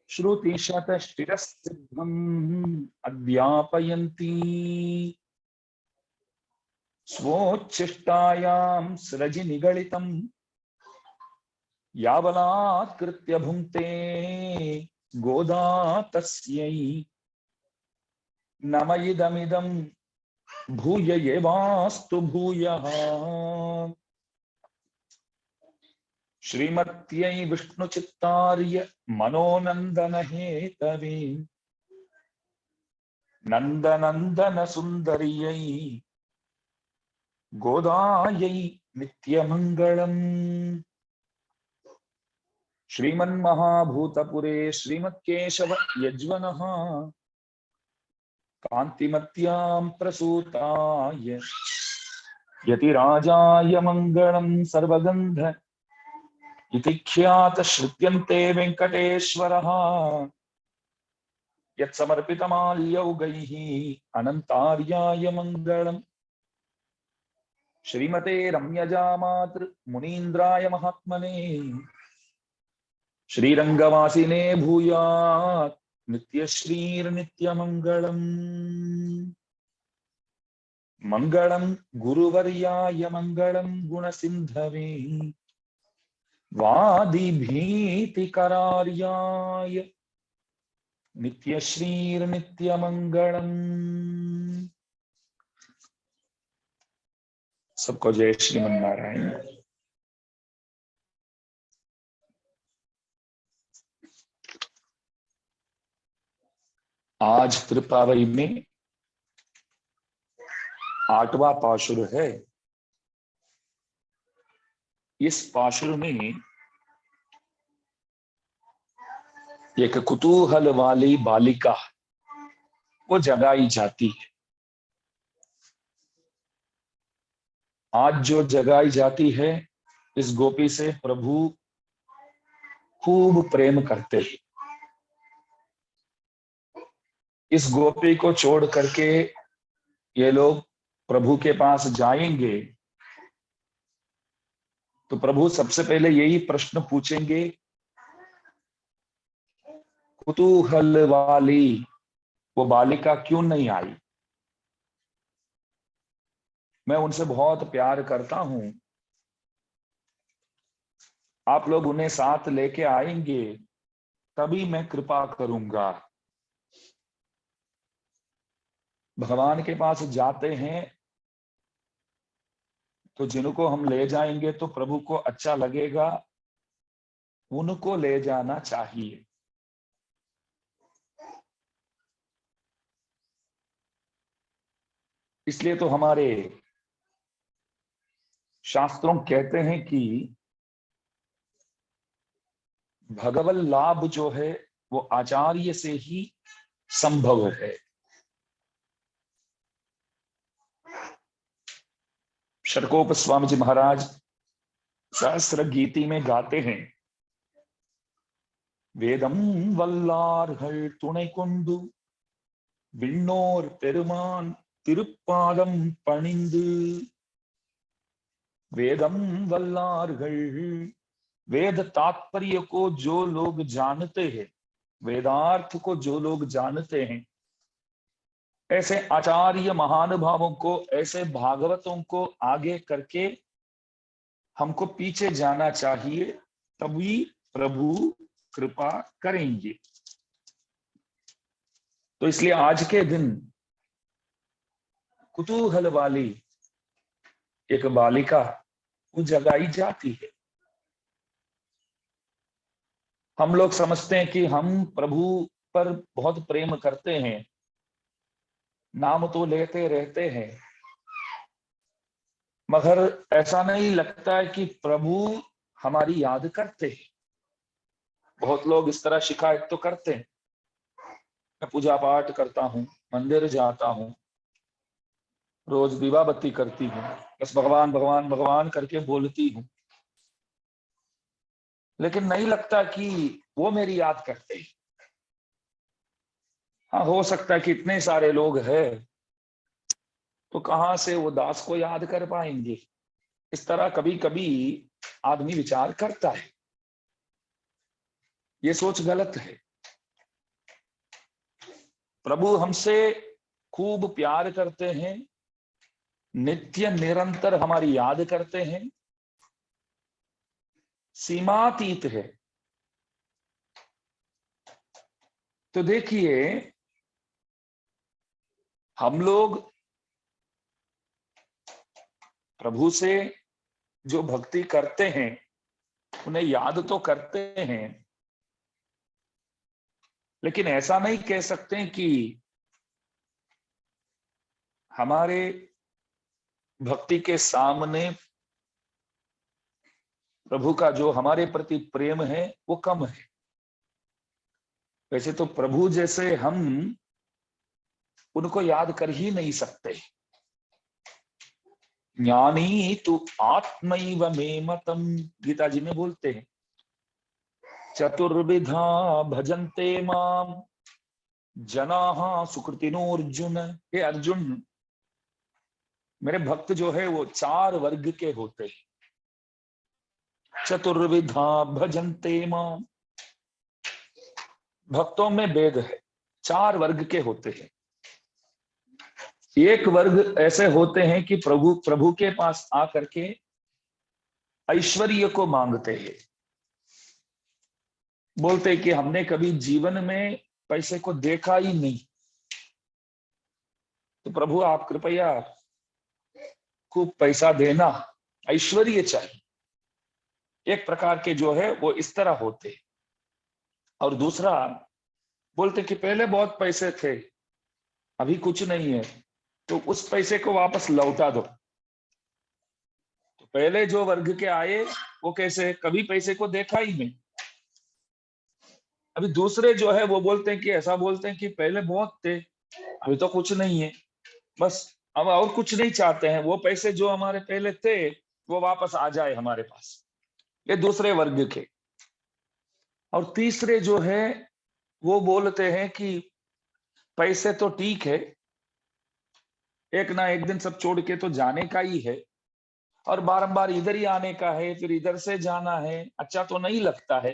श्रुतिशतशिरसिद्धम् अध्यापयन्ती स्वोच्छिष्टायां स्रजि निगलितम् यावलात्कृत्य भुङ्क्ते गोदा तस्यै नम इदमिदं भूय एवास्तु भूयः। श्रीमत्यै विष्णुचित्तार्य मनोनन्दन हेतवे नन्दनन्दन सुन्दर्यै गोदायै नित्यमङ्गलम्। श्रीमन्महाभूतपुरे श्रीमत्केशव यज्वनः कान्तिमत्यां प्रसूताय यतिराजाय मङ्गलम् सर्वगन्ध इति ख्यात श्रुत्यन्ते वेङ्कटेश्वरः यत्समर्पितमाल्यौगैः अनन्तार्याय मङ्गलम्। श्रीमते रम्यजामातृ मुनीन्द्राय महात्मने श्रीरङ्गवासिने भूयात् नित्यश्रीर्नित्यमङ्गलम्। मङ्गलं गुरुवर्याय मङ्गलं गुणसिन्धवे वादिभीतिकरार्याय नित्यश्रीर्नित्यमङ्गलम्। सबको जय श्रीमन्नारायण। आज त्रिपावई में 8वां पाशुर है। इस पाशुर में एक कुतूहल वाली बालिका वो जगाई जाती है। आज जो जगाई जाती है, इस गोपी से प्रभु खूब प्रेम करते हैं। इस गोपी को छोड़ करके ये लोग प्रभु के पास जाएंगे तो प्रभु सबसे पहले यही प्रश्न पूछेंगे, कुतूहल वाली वो बालिका क्यों नहीं आई? मैं उनसे बहुत प्यार करता हूं, आप लोग उन्हें साथ लेके आएंगे तभी मैं कृपा करूंगा। भगवान के पास जाते हैं तो जिनको हम ले जाएंगे तो प्रभु को अच्छा लगेगा, उनको ले जाना चाहिए। इसलिए तो हमारे शास्त्रों कहते हैं कि भगवत लाभ जो है वो आचार्य से ही संभव है। षडकोप स्वामी जी महाराज सहस्र गीति में गाते हैं, वेदम वल्लार्हल तुणை கொண்டு விண்ணோர் பெருமான் திருப்பாதம் பணிந்து। वेदम वल्लार्हल, वेद तात्पर्य को जो लोग जानते हैं, वेदार्थ को जो लोग जानते हैं, ऐसे आचार्य महानुभावों को, ऐसे भागवतों को आगे करके हमको पीछे जाना चाहिए, तभी प्रभु कृपा करेंगे। तो इसलिए आज के दिन कुतूहल वाली एक बालिका को जगाई जाती है। हम लोग समझते हैं कि हम प्रभु पर बहुत प्रेम करते हैं, नाम तो लेते रहते हैं, मगर ऐसा नहीं लगता है कि प्रभु हमारी याद करते हैं। बहुत लोग इस तरह शिकायत तो करते हैं, मैं पूजा पाठ करता हूं, मंदिर जाता हूं, रोज दीवा बत्ती करती हूँ, बस भगवान भगवान भगवान करके बोलती हूँ, लेकिन नहीं लगता कि वो मेरी याद करते हैं। हाँ, हो सकता है कि इतने सारे लोग हैं तो कहां से वो दास को याद कर पाएंगे। इस तरह कभी कभी आदमी विचार करता है। ये सोच गलत है। प्रभु हमसे खूब प्यार करते हैं, नित्य निरंतर हमारी याद करते हैं, सीमातीत है। तो देखिए, हम लोग प्रभु से जो भक्ति करते हैं, उन्हें याद तो करते हैं, लेकिन ऐसा नहीं कह सकते कि हमारे भक्ति के सामने प्रभु का जो हमारे प्रति प्रेम है वो कम है। वैसे तो प्रभु जैसे हम उनको याद कर ही नहीं सकते। ज्ञानी तु आत्मैव मे मतम, गीता जी में बोलते हैं, चतुर्विधा भजन्ते माम जनाः सुकृतिनोऽर्जुन। हे अर्जुन, मेरे भक्त जो है वो 4 वर्ग के होते हैं। चतुर्विधा भजन्ते माम, भक्तों में भेद है, 4 वर्ग के होते हैं। एक वर्ग ऐसे होते हैं कि प्रभु के पास आकर के ऐश्वर्य को मांगते हैं, बोलते हैं कि हमने कभी जीवन में पैसे को देखा ही नहीं, तो प्रभु आप कृपया खूब पैसा देना, ऐश्वर्य चाहिए। एक प्रकार के जो है वो इस तरह होते। और दूसरा बोलते कि पहले बहुत पैसे थे, अभी कुछ नहीं है, तो उस पैसे को वापस लौटा दो। तो पहले जो वर्ग के आए वो कैसे, कभी पैसे को देखा ही नहीं। अभी दूसरे जो है वो बोलते हैं कि ऐसा बोलते हैं कि पहले बहुत थे, अभी तो कुछ नहीं है, बस अब और कुछ नहीं चाहते हैं, वो पैसे जो हमारे पहले थे वो वापस आ जाए हमारे पास। ये दूसरे वर्ग के। और तीसरे जो है वो बोलते हैं कि पैसे तो ठीक है, एक ना एक दिन सब छोड़ के तो जाने का ही है, और बारंबार इधर ही आने का है, फिर इधर से जाना है, अच्छा तो नहीं लगता है,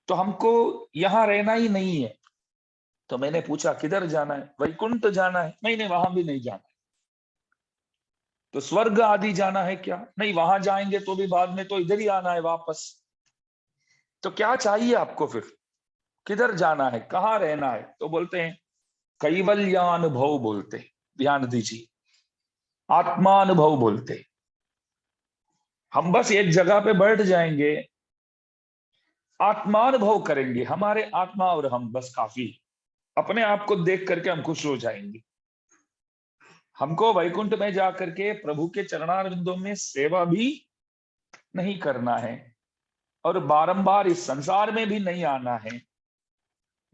तो हमको यहां रहना ही नहीं है। तो मैंने पूछा किधर जाना है? वैकुंठ जाना है? नहीं, वहां भी नहीं जाना है। तो स्वर्ग आदि जाना है क्या? नहीं, वहां जाएंगे तो भी बाद में तो इधर ही आना है वापस। तो क्या चाहिए आपको फिर? किधर जाना है, कहाँ रहना है? तो बोलते हैं कैवल्यानुभव बोलते, ध्यान दीजिए, आत्मानुभव बोलते। हम बस एक जगह पे बैठ जाएंगे, आत्मानुभव करेंगे, हमारे आत्मा और हम, बस काफी। अपने आप को देख करके हम खुश हो जाएंगे। हमको वैकुंठ में जाकर के प्रभु के चरणारविंदों में सेवा भी नहीं करना है, और बारंबार इस संसार में भी नहीं आना है।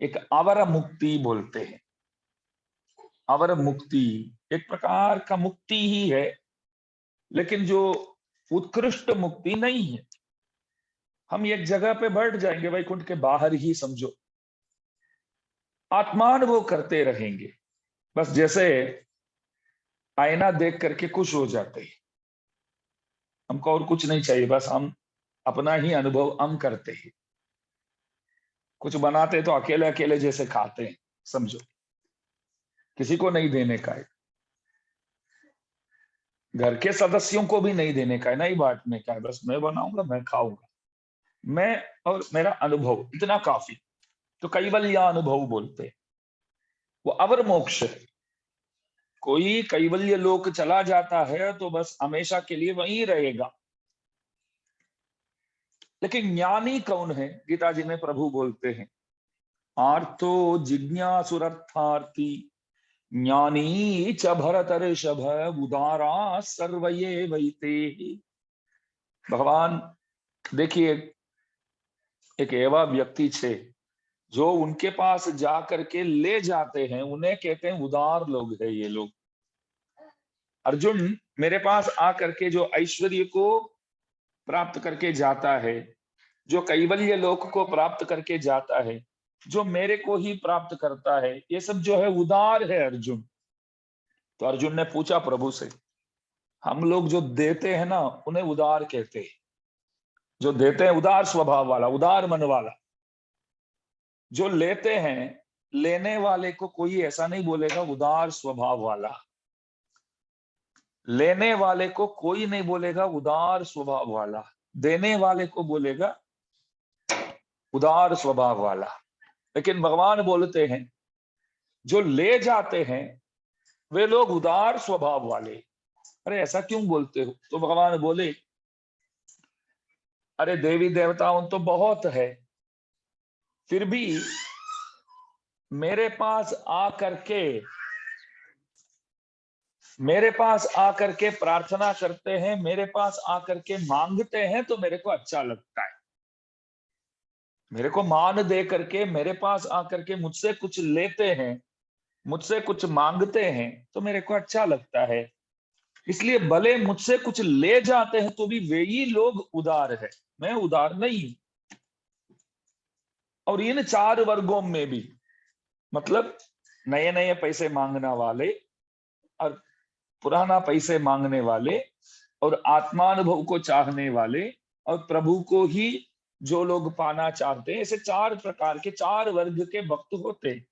एक अवर मुक्ति बोलते हैं। अवर मुक्ति एक प्रकार का मुक्ति ही है, लेकिन जो उत्कृष्ट मुक्ति नहीं है। हम एक जगह पे बैठ जाएंगे, वैकुंठ के बाहर ही समझो, आत्मानुभव करते रहेंगे, बस जैसे आईना देख करके खुश हो जाते हैं। हमको और कुछ नहीं चाहिए, बस हम अपना ही अनुभव हम करते हैं। कुछ बनाते तो अकेले अकेले जैसे खाते हैं, समझो, किसी को नहीं देने का है, घर के सदस्यों को भी नहीं देने का है, नहीं बांटने का है, बस मैं बनाऊंगा, मैं खाऊंगा, मैं और मेरा अनुभव, इतना काफी। तो कैवल्य अनुभव बोलते हैं, वो अवर मोक्ष है। कोई कैवल्य लोक चला जाता है तो बस हमेशा के लिए वहीं रहेगा। लेकिन ज्ञानी कौन है? गीता जी में प्रभु बोलते हैं, आर्तो जिज्ञासुरर्थार्थी ज्ञानी च भरतर्षभ उदारा सर्वये वैते। भगवान देखिए, एक एवा व्यक्ति छे जो उनके पास जाकर के ले जाते हैं, उन्हें कहते हैं उदार लोग है ये लोग। अर्जुन मेरे पास आकर के जो ऐश्वर्य को प्राप्त करके जाता है, जो कैवल्य लोक को प्राप्त करके जाता है, जो मेरे को ही प्राप्त करता है, ये सब जो है उदार है अर्जुन। तो अर्जुन ने पूछा प्रभु से, हम लोग जो देते हैं ना उन्हें उदार कहते हैं, जो देते हैं उदार स्वभाव वाला, उदार मन वाला। जो लेते हैं लेने वाले को कोई ऐसा नहीं बोलेगा उदार स्वभाव वाला, लेने वाले को कोई नहीं बोलेगा उदार स्वभाव वाला, देने वाले को बोलेगा उदार स्वभाव वाला। लेकिन भगवान बोलते हैं जो ले जाते हैं वे लोग उदार स्वभाव वाले। अरे ऐसा क्यों बोलते हो? तो भगवान बोले अरे देवी देवताओं तो बहुत है, फिर भी मेरे पास आकर के प्रार्थना करते हैं, मेरे पास आकर के मांगते हैं तो मेरे को अच्छा लगता है। मेरे को मान दे करके मेरे पास आकर के मुझसे कुछ लेते हैं, मुझसे कुछ मांगते हैं तो मेरे को अच्छा लगता है। इसलिए भले मुझसे कुछ ले जाते हैं तो भी वे ही लोग उदार है, मैं उदार नहीं हूं। और इन 4 वर्गों में भी, मतलब नए नए पैसे मांगने वाले और पुराना पैसे मांगने वाले और आत्मानुभव को चाहने वाले और प्रभु को ही जो लोग पाना चाहते हैं, ऐसे 4 प्रकार के 4 वर्ग के भक्त होते हैं।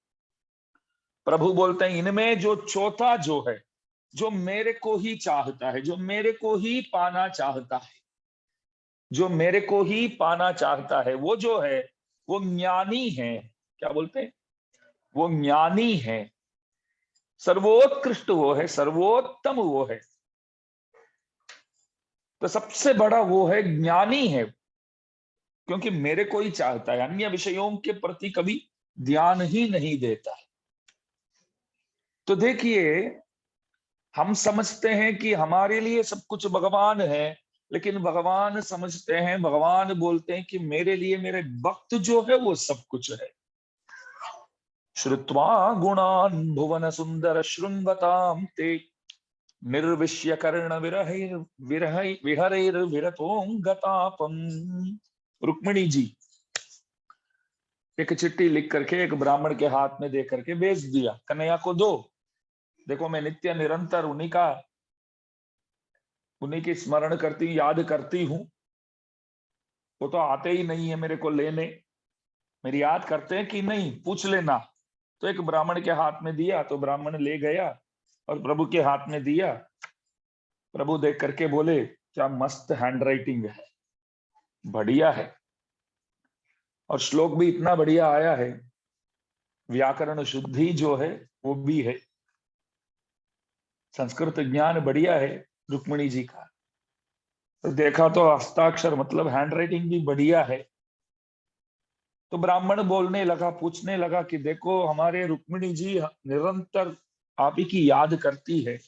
प्रभु बोलते हैं इनमें जो चौथा जो है, जो मेरे को ही चाहता है, जो मेरे को ही पाना चाहता है, जो मेरे को ही पाना चाहता है, वो जो है वो ज्ञानी है। क्या बोलते हैं? वो ज्ञानी है, सर्वोत्कृष्ट वो है, सर्वोत्तम वो है। तो सबसे बड़ा वो है, ज्ञानी है, क्योंकि मेरे को ही चाहता है, अन्य विषयों के प्रति कभी ध्यान ही नहीं देता है। तो देखिए, हम समझते हैं कि हमारे लिए सब कुछ भगवान है, लेकिन भगवान समझते हैं, भगवान बोलते हैं कि मेरे लिए मेरे भक्त जो है वो सब कुछ है। श्रुत्वा गुणान् भुवन सुंदर श्रृंगताम ते निर्विश्य कर्ण विहरैर विरतोंगतापम। रुक्मिणी जी एक चिट्ठी लिख करके एक ब्राह्मण के हाथ में दे करके भेज दिया, कन्हैया को दो, देखो मैं नित्य निरंतर उन्हीं की स्मरण करती, याद करती हूं। वो तो आते ही नहीं है मेरे को लेने, मेरी याद करते हैं कि नहीं पूछ लेना। तो एक ब्राह्मण के हाथ में दिया, तो ब्राह्मण ले गया और प्रभु के हाथ में दिया। प्रभु देख करके बोले क्या मस्त हैंडराइटिंग है, बढ़िया है, और श्लोक भी इतना बढ़िया आया है, व्याकरण शुद्धि जो है वो भी है, संस्कृत ज्ञान बढ़िया है रुक्मिणी जी का। तो देखा तो हस्ताक्षर मतलब हैंडराइटिंग भी बढ़िया है। तो ब्राह्मण बोलने लगा, पूछने लगा कि देखो हमारे रुक्मिणी जी निरंतर आप ही की याद करती है,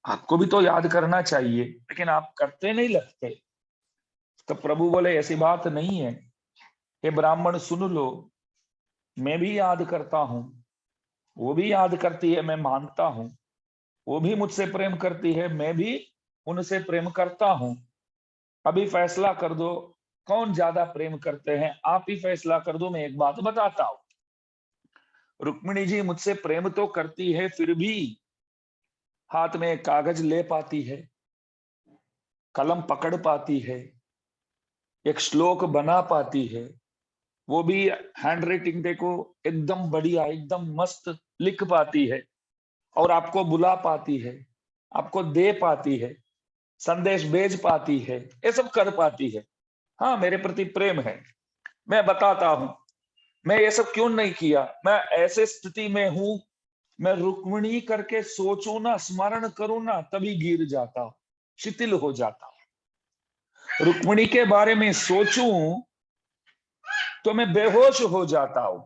आपको भी तो याद करना चाहिए, लेकिन आप करते नहीं लगते। तो प्रभु बोले ऐसी बात नहीं है, ये ब्राह्मण सुन लो, मैं भी याद करता हूं, वो भी याद करती है, मैं मानता हूं, वो भी मुझसे प्रेम करती है, मैं भी उनसे प्रेम करता हूं। अभी फैसला कर दो कौन ज्यादा प्रेम करते हैं, आप ही फैसला कर दो। मैं एक बात बताता हूं, रुक्मिणी जी मुझसे प्रेम तो करती है, फिर भी हाथ में कागज ले पाती है, कलम पकड़ पाती है, एक श्लोक बना पाती है, वो भी हैंडराइटिंग देखो एकदम बढ़िया, एकदम मस्त लिख पाती है, और आपको बुला पाती है, आपको दे पाती है, संदेश भेज पाती है, ये सब कर पाती है। हाँ मेरे प्रति प्रेम है, मैं बताता हूं, मैं ये सब क्यों नहीं किया। मैं ऐसे स्थिति में हूं, मैं रुक्मिणी करके सोचूं ना, स्मरण करूं ना, तभी गिर जाता हूं, शिथिल हो जाता हूं। रुक्मिणी के बारे में सोचूं तो मैं बेहोश हो जाता हूं,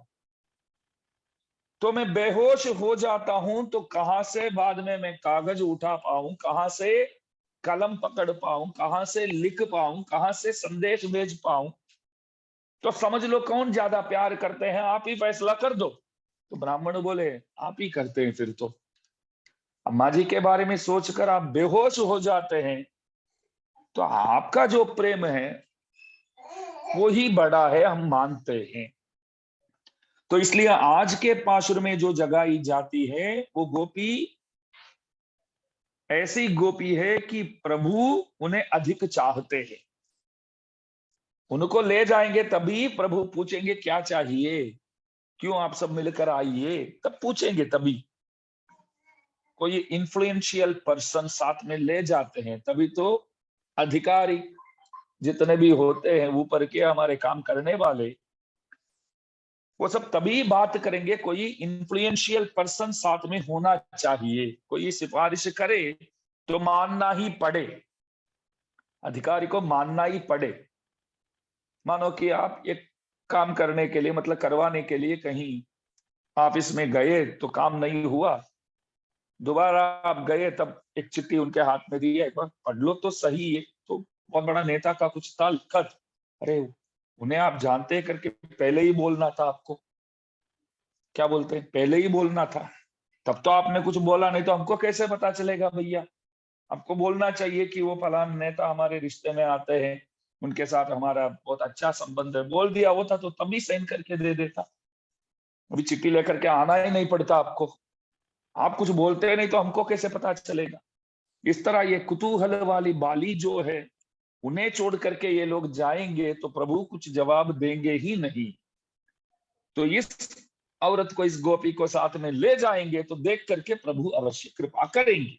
तो मैं बेहोश हो जाता हूं, तो कहां से बाद में मैं कागज उठा पाऊं, कहां से कलम पकड़ पाऊं, कहां से लिख पाऊं, कहां से संदेश भेज पाऊं। तो समझ लो कौन ज्यादा प्यार करते हैं, आप ही फैसला कर दो। तो ब्राह्मण बोले आप ही करते हैं। फिर तो अम्मा जी के बारे में सोचकर आप बेहोश हो जाते हैं, तो आपका जो प्रेम है वो ही बड़ा है, हम मानते हैं। तो इसलिए आज के पाशुर में जो जगाई जाती है वो गोपी ऐसी गोपी है कि प्रभु उन्हें अधिक चाहते हैं। उनको ले जाएंगे तभी प्रभु पूछेंगे क्या चाहिए, क्यों आप सब मिलकर आइए, तब पूछेंगे। तभी कोई इन्फ्लुएंशियल पर्सन साथ में ले जाते हैं, तभी तो अधिकारी जितने भी होते हैं ऊपर के हमारे काम करने वाले, वो सब तभी बात करेंगे। कोई इन्फ्लुएंशियल पर्सन साथ में होना चाहिए। कोई सिफारिश करे तो मानना ही पड़े, अधिकारी को मानना ही पड़े। मानो कि आप एक काम करने के लिए, मतलब करवाने के लिए कहीं ऑफिस में गए तो काम नहीं हुआ, दोबारा आप गए तब एक चिट्ठी उनके हाथ में दी है, एक बार पढ़ लो तो सही है। तो बहुत बड़ा नेता का कुछ था खत, अरे उन्हें आप जानते करके पहले ही बोलना था आपको। क्या बोलते हैं, पहले ही बोलना था। तब तो आपने कुछ बोला नहीं, तो हमको कैसे पता चलेगा भैया। आपको बोलना चाहिए कि वो फलान नेता हमारे रिश्ते में आते हैं, उनके साथ हमारा बहुत अच्छा संबंध है। बोल दिया होता तो तभी साइन करके दे देता, अभी चिट्ठी लेकर के आना ही नहीं पड़ता आपको। आप कुछ बोलते नहीं तो हमको कैसे पता चलेगा। इस तरह ये कुतूहल वाली बाली जो है, उन्हें छोड़ करके ये लोग जाएंगे तो प्रभु कुछ जवाब देंगे ही नहीं। तो इस औरत को, इस गोपी को साथ में ले जाएंगे तो देख करके प्रभु अवश्य कृपा करेंगे।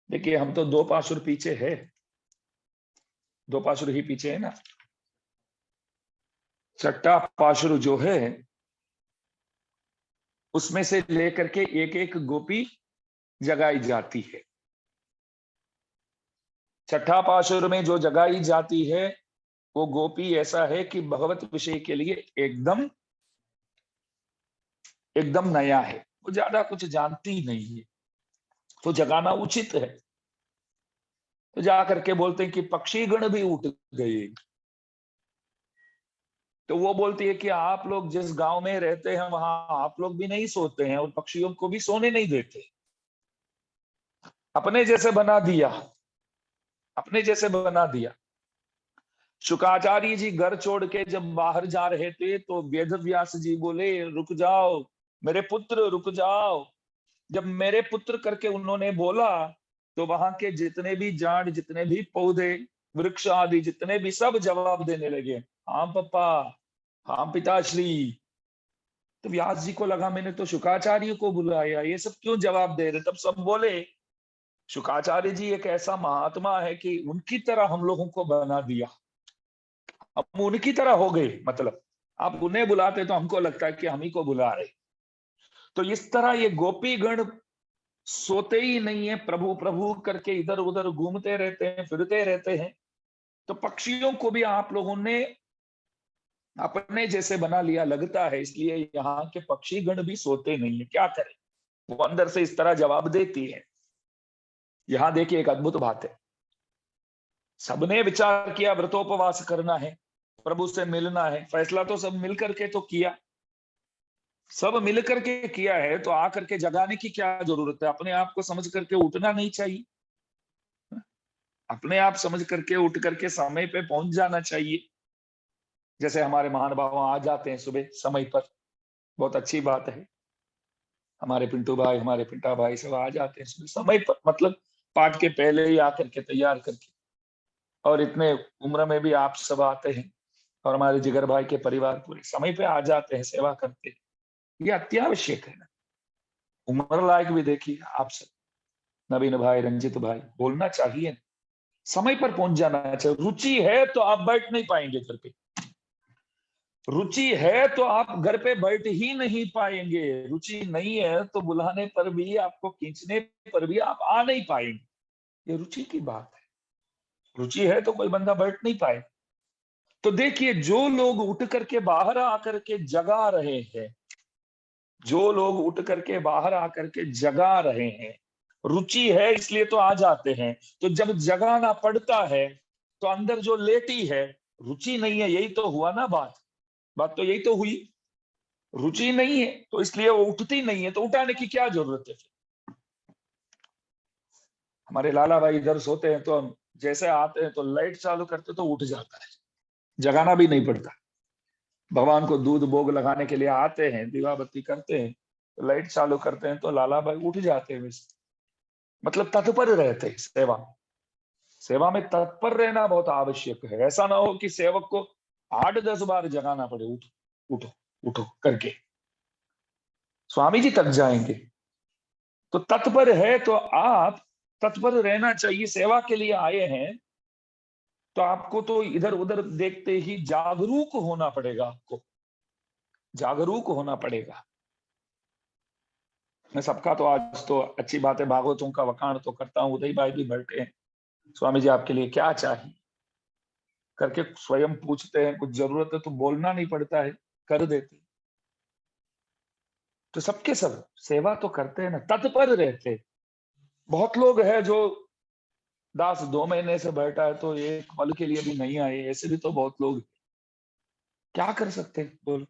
देखिए हम तो 2 पाशुर पीछे है, 2 पाशुर ही पीछे है ना। 6ठा पाशुर जो है उसमें से लेकर के एक एक गोपी जगाई जाती है। 6ठा पाशुर में जो जगाई जाती है वो गोपी ऐसा है कि भगवत विषय के लिए एकदम एकदम नया है, वो ज्यादा कुछ जानती नहीं है, तो जगाना उचित है। तो जाकर के बोलते हैं कि पक्षी गण भी उठ गए। तो वो बोलती है कि आप लोग जिस गांव में रहते हैं वहां आप लोग भी नहीं सोते हैं और पक्षियों को भी सोने नहीं देते, अपने जैसे बना दिया, अपने जैसे बना दिया। शुकाचार्य जी घर छोड़ के जब बाहर जा रहे थे तो वेद व्यास जी बोले रुक जाओ मेरे पुत्र, रुक जाओ। जब मेरे पुत्र करके उन्होंने बोला तो वहां के जितने भी झाड़, जितने भी पौधे, वृक्ष आदि जितने भी, सब जवाब देने लगे, हाँ पापा, हाँ पिताश्री। तो व्यास जी को लगा मैंने तो शुकाचार्य को बुलाया, ये सब क्यों जवाब दे रहे। तब सब बोले शुकाचार्य जी एक ऐसा महात्मा है कि उनकी तरह हम लोगों को बना दिया, हम उनकी तरह हो गए। मतलब आप उन्हें बुलाते तो हमको लगता है कि हम ही को बुला रहे। तो इस तरह ये गोपी गण सोते ही नहीं है, प्रभु प्रभु करके इधर उधर घूमते रहते हैं, फिरते रहते हैं। तो पक्षियों को भी आप लोगों ने अपने जैसे बना लिया लगता है, इसलिए यहाँ के पक्षी गण भी सोते नहीं है। क्या करें, वो अंदर से इस तरह जवाब देती है। यहां देखिए एक अद्भुत बात है, सबने विचार किया व्रतोपवास करना है, प्रभु से मिलना है, फैसला तो सब मिलकर के तो किया, सब मिलकर के किया है, तो आकर के जगाने की क्या जरूरत है। अपने आप को समझ करके उठना नहीं चाहिए, अपने आप समझ करके उठ करके समय पे पहुंच जाना चाहिए। जैसे हमारे महान भाव आ जाते हैं सुबह समय पर, बहुत अच्छी बात है। हमारे पिंटू भाई, हमारे पिंटा भाई सब आ जाते हैं सुबह समय पर, मतलब पाठ के पहले ही आकर के तैयार करके। और इतने उम्र में भी आप सब आते हैं, और हमारे जिगर भाई के परिवार पूरे समय पे आ जाते हैं, सेवा करते हैं। ये अत्यावश्यक है ना। उम्र लायक भी देखिए आप सब, नवीन भाई, रंजित भाई, बोलना चाहिए, समय पर पहुंच जाना चाहिए। रुचि है तो आप बैठ नहीं पाएंगे घर पे, रुचि है तो आप घर पे बैठ ही नहीं पाएंगे, रुचि नहीं है तो बुलाने पर भी, आपको खींचने पर भी आप आ नहीं पाएंगे। ये रुचि की बात है, रुचि है तो कोई बंदा बैठ नहीं पाए। तो देखिए जो लोग उठ करके बाहर आकर के जगा रहे हैं, जो लोग उठ करके बाहर आकर के जगा रहे हैं, रुचि है इसलिए तो आ जाते हैं। तो जब जगाना पड़ता है तो अंदर जो लेटी है, रुचि नहीं है, यही तो हुआ ना बात, बात तो यही तो हुई। रुचि नहीं है तो इसलिए वो उठती नहीं है, तो उठाने की क्या जरूरत है। हमारे लाला भाई इधर सोते हैं तो हम जैसे आते हैं तो लाइट चालू करते तो उठ जाता है, जगाना भी नहीं पड़ता। भगवान को दूध भोग लगाने के लिए आते हैं, दीवा बत्ती करते हैं, तो लाइट चालू करते हैं तो लाला भाई उठ जाते हैं। वैसे मतलब तत्पर रहते हैं सेवा, सेवा में तत्पर रहना बहुत आवश्यक है। ऐसा ना हो कि सेवक को 8-10 बार जगाना पड़े, उठो उठो। उठो करके स्वामी जी तक जाएंगे। तो तत्पर है तो आप तत्पर रहना चाहिए, सेवा के लिए आए हैं तो आपको तो इधर उधर देखते ही जागरूक होना पड़ेगा, आपको जागरूक होना पड़ेगा। मैं सबका तो आज तो अच्छी बात है, भागवतों का वखाण तो करता हूँ, उदय भाई भी बैठे हैं, स्वामी जी आपके लिए क्या चाहिए करके स्वयं पूछते हैं, कुछ जरूरत है तो बोलना नहीं पड़ता है, कर देते। तो सबके सब सेवा तो करते हैं ना, तत्पर रहते। बहुत लोग हैं जो दास 2 महीने से बैठा है तो एक पल के लिए भी नहीं आए, ऐसे भी तो बहुत लोग। क्या कर सकते हैं बोलो,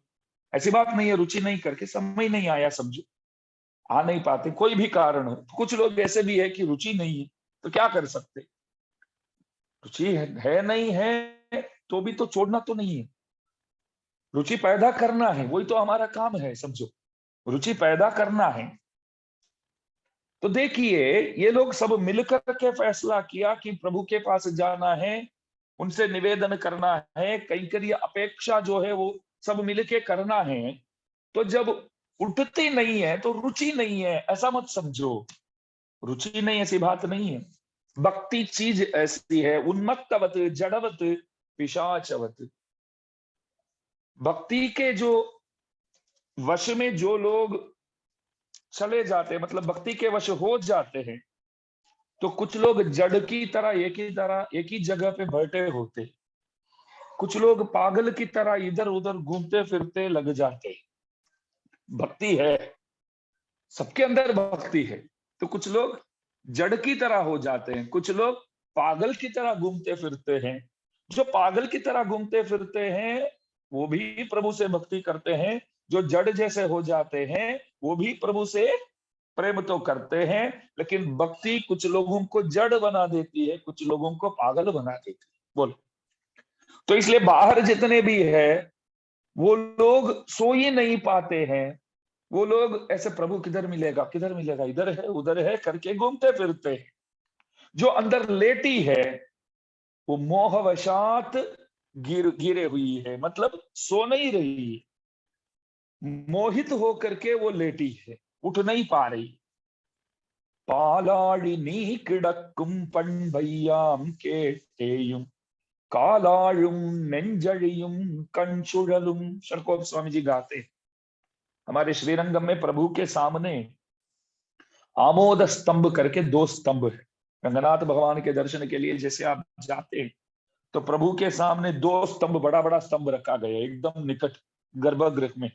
ऐसी बात नहीं है रुचि नहीं करके, समय नहीं आया समझो, आ नहीं पाते, कोई भी कारण हो। कुछ लोग ऐसे भी है कि रुचि नहीं है, तो क्या कर सकते। रुचि है नहीं है तो भी तो छोड़ना तो नहीं है, रुचि पैदा करना है, वही तो हमारा काम है समझो, रुचि पैदा करना है। तो देखिए ये लोग सब मिलकर के फैसला किया कि प्रभु के पास जाना है, उनसे निवेदन करना है, कैंकर्य अपेक्षा जो है वो सब मिलके करना है। तो जब उठती नहीं है तो रुचि नहीं है, ऐसा मत समझो, रुचि नहीं ऐसी बात नहीं है। भक्ति चीज ऐसी है, उन्मत्तवत जड़वत पिशाचवत। भक्ति के जो वश में जो लोग चले जाते हैं, मतलब भक्ति के वश हो जाते हैं, तो कुछ लोग जड़ की तरह एक ही जगह पे बैठे होते, कुछ लोग पागल की तरह इधर उधर घूमते फिरते लग जाते। भक्ति है, सबके अंदर भक्ति है, तो कुछ लोग जड़ की तरह हो जाते हैं, कुछ लोग पागल की तरह घूमते फिरते हैं। जो पागल की तरह घूमते फिरते हैं वो भी प्रभु से भक्ति करते हैं, जो जड़ जैसे हो जाते हैं वो भी प्रभु से प्रेम तो करते हैं, लेकिन भक्ति कुछ लोगों को जड़ बना देती है, कुछ लोगों को पागल बना देती है। बोलो, तो इसलिए बाहर जितने भी है वो लोग सो ही नहीं पाते हैं, वो लोग ऐसे प्रभु किधर मिलेगा किधर मिलेगा, इधर है उधर है करके घूमते फिरते हैं। जो अंदर लेटी है वो मोहवशात गिरे हुई है, मतलब सो नहीं रही, मोहित होकर के वो लेटी है, उठ नहीं पा रही। പാലാഴി കിടക്കും പൺവയ്യാം കേട്ടേയും कालाഴും നെഞ്ചഴിയും कणचुഴലും। शरकोप स्वामी जी गाते हमारे श्रीरंगम में प्रभु के सामने आमोद स्तंभ करके 2 स्तंभ है। रंगनाथ भगवान के दर्शन के लिए जैसे आप जाते तो प्रभु के सामने 2 स्तंभ, बड़ा बड़ा स्तंभ रखा गया एकदम निकट गर्भगृह में।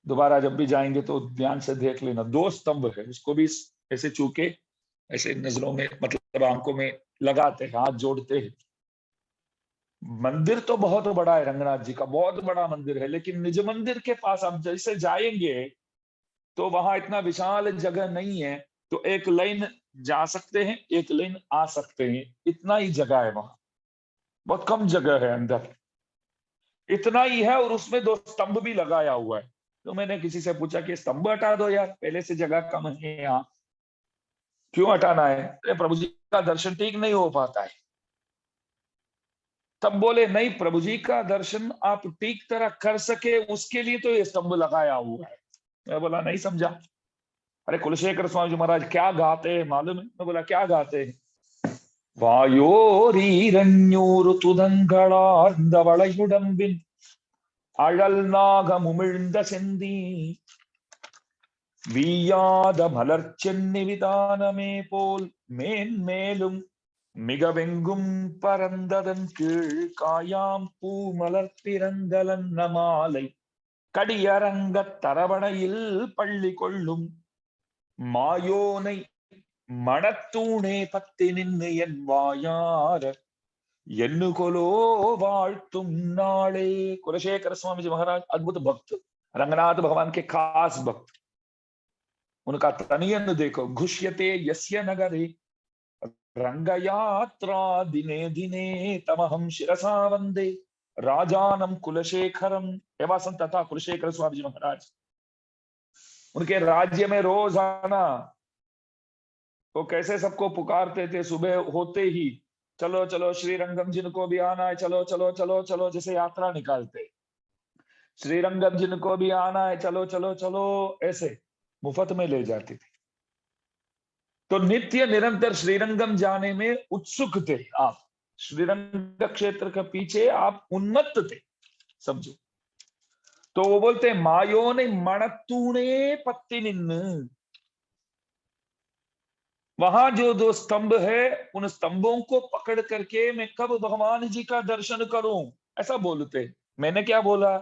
दोबारा जब भी जाएंगे तो ध्यान से देख लेना, 2 स्तंभ है, उसको भी ऐसे चूके ऐसे नजरों में मतलब आंखों में लगाते हैं, हाथ जोड़ते हैं। मंदिर तो बहुत बड़ा है, रंगनाथ जी का बहुत बड़ा मंदिर है, लेकिन निज मंदिर के पास आप जैसे जाएंगे तो वहां इतना विशाल जगह नहीं है, तो एक लाइन जा सकते हैं एक लाइन आ सकते हैं, इतना ही जगह है वहां, बहुत कम जगह है अंदर, इतना ही है। और उसमें 2 स्तंभ भी लगाया हुआ है। तो मैंने किसी से पूछा कि स्तंभ हटा दो यार, पहले से जगह कम है यहाँ, क्यों हटाना है? प्रभु जी का दर्शन ठीक नहीं हो पाता है। तब बोले नहीं, प्रभु जी का दर्शन आप ठीक तरह कर सके उसके लिए तो ये स्तंभ लगाया हुआ है। मैं बोला नहीं समझा। अरे कुलशेखर स्वामी जी महाराज क्या गाते हैं मालूम है? मैं बोला क्या गाते हैं? வாயோரீரഞ്ഞൂறு துதங்களார்ந்தவளையுடம்பின் அழல் நாகமுமிழ்ந்த செந்தி வீயாத மலர்ச்சென்னி விதானமே போல் மேன்மேலும் மிகவெங்கும் பரந்ததன் கீழ் காயாம் பூ மலர்த்திரங்கலன்ன மாலை கடியரங்கத் தரவணையில் பள்ளி கொள்ளும் மாயோனை மணத்தூணே பத்தி நின்று என் வாயார என்னு கொலோ வாழ்த்துम नाले। कुलशेखर स्वामी जी महाराज अद्भुत भक्त, रंगनाथ भगवान के खास भक्त। उनका तनियन देखो, घुष्यते यस्य नगरे रंगयात्रा दिने दिने तमहम शिरसा वंदे राजानम कुलशेखरम। एवं संत था कुलशेखर स्वामी जी महाराज। उनके राज्य में रोजाना वो कैसे सबको पुकारते थे, सुबह होते ही चलो चलो श्रीरंगम जिनको भी आना है चलो चलो चलो चलो, जैसे यात्रा निकालते। श्रीरंगम जिनको भी आना है चलो चलो चलो, ऐसे मुफ्त में ले जाती थी। तो नित्य निरंतर श्रीरंगम जाने में उत्सुक थे आप, श्रीरंग क्षेत्र के पीछे आप उन्मत्त थे, समझो। तो वो बोलते हैं मायो ने मणतूणे पत्ती निन्न, वहां जो दो स्तंभ है उन स्तंभों को पकड़ करके मैं कब भगवान जी का दर्शन करूं, ऐसा बोलते। मैंने क्या बोला,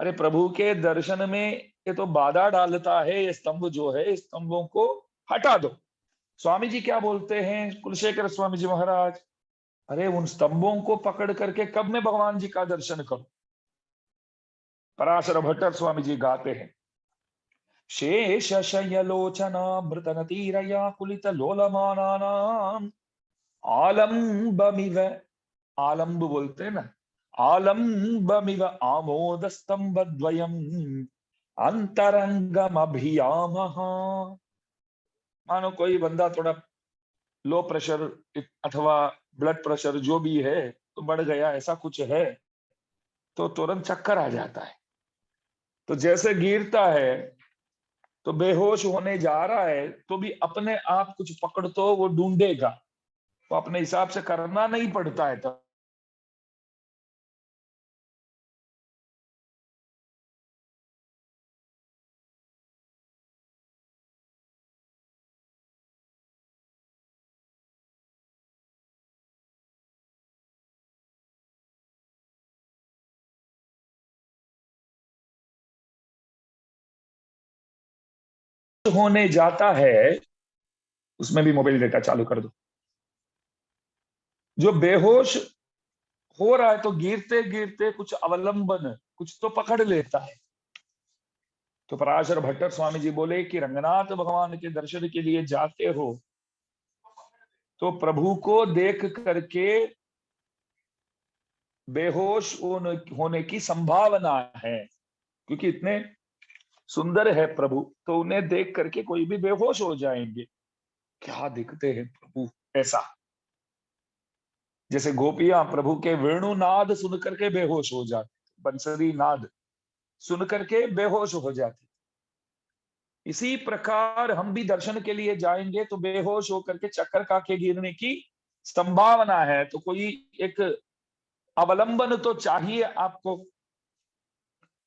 अरे प्रभु के दर्शन में ये तो बाधा डालता है, ये स्तंभ जो है इस स्तंभों को हटा दो। स्वामी जी क्या बोलते हैं, कुलशेखर स्वामी जी महाराज, अरे उन स्तंभों को पकड़ करके कब मैं भगवान जी का दर्शन करूं। पराशर भट्टर स्वामी जी गाते हैं, शेष शयलोचना मृतनतीरया कुलित लोलमानानाम आलम्बमिव, आलम्ब बोलते हैं ना, आलम्बमिव आमोद स्तंभ द्वयम अंतरंगम अभियामः। मानो कोई बंदा थोड़ा लो प्रेशर अथवा ब्लड प्रेशर जो भी है तो बढ़ गया, ऐसा कुछ है तो तुरंत चक्कर आ जाता है। तो जैसे गिरता है तो बेहोश होने जा रहा है तो भी अपने आप कुछ पकड़ तो वो ढूंढेगा, वो अपने हिसाब से करना नहीं पड़ता है। तब होने जाता है उसमें भी मोबाइल डेटा चालू कर दो। जो बेहोश हो रहा है तो गिरते गिरते कुछ अवलंबन, कुछ तो पकड़ लेता है। तो पराशर भट्टर स्वामी जी बोले कि रंगनाथ भगवान के दर्शन के लिए जाते हो तो प्रभु को देख करके बेहोश होने की संभावना है, क्योंकि इतने सुंदर है प्रभु, तो उन्हें देख करके कोई भी बेहोश हो जाएंगे। क्या दिखते हैं प्रभु, ऐसा जैसे गोपियां प्रभु के वेणुनाद सुन करके बेहोश हो जाती, बंसरी नाद सुन करके बेहोश हो जाती। इसी प्रकार हम भी दर्शन के लिए जाएंगे तो बेहोश होकर के चक्कर खा के गिरने की संभावना है। तो कोई एक अवलंबन तो चाहिए आपको,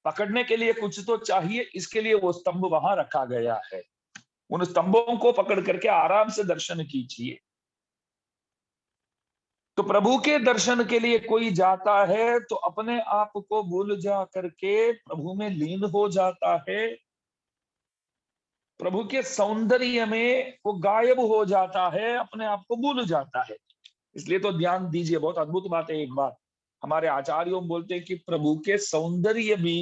पकड़ने के लिए कुछ तो चाहिए, इसके लिए वो स्तंभ वहां रखा गया है। उन स्तंभों को पकड़ करके आराम से दर्शन कीजिए। तो प्रभु के दर्शन के लिए कोई जाता है तो अपने आप को भूल जा करके प्रभु में लीन हो जाता है, प्रभु के सौंदर्य में वो गायब हो जाता है, अपने आप को भूल जाता है। इसलिए तो ध्यान दीजिए, बहुत अद्भुत बात है। एक बात हमारे आचार्यों बोलते हैं कि प्रभु के सौंदर्य भी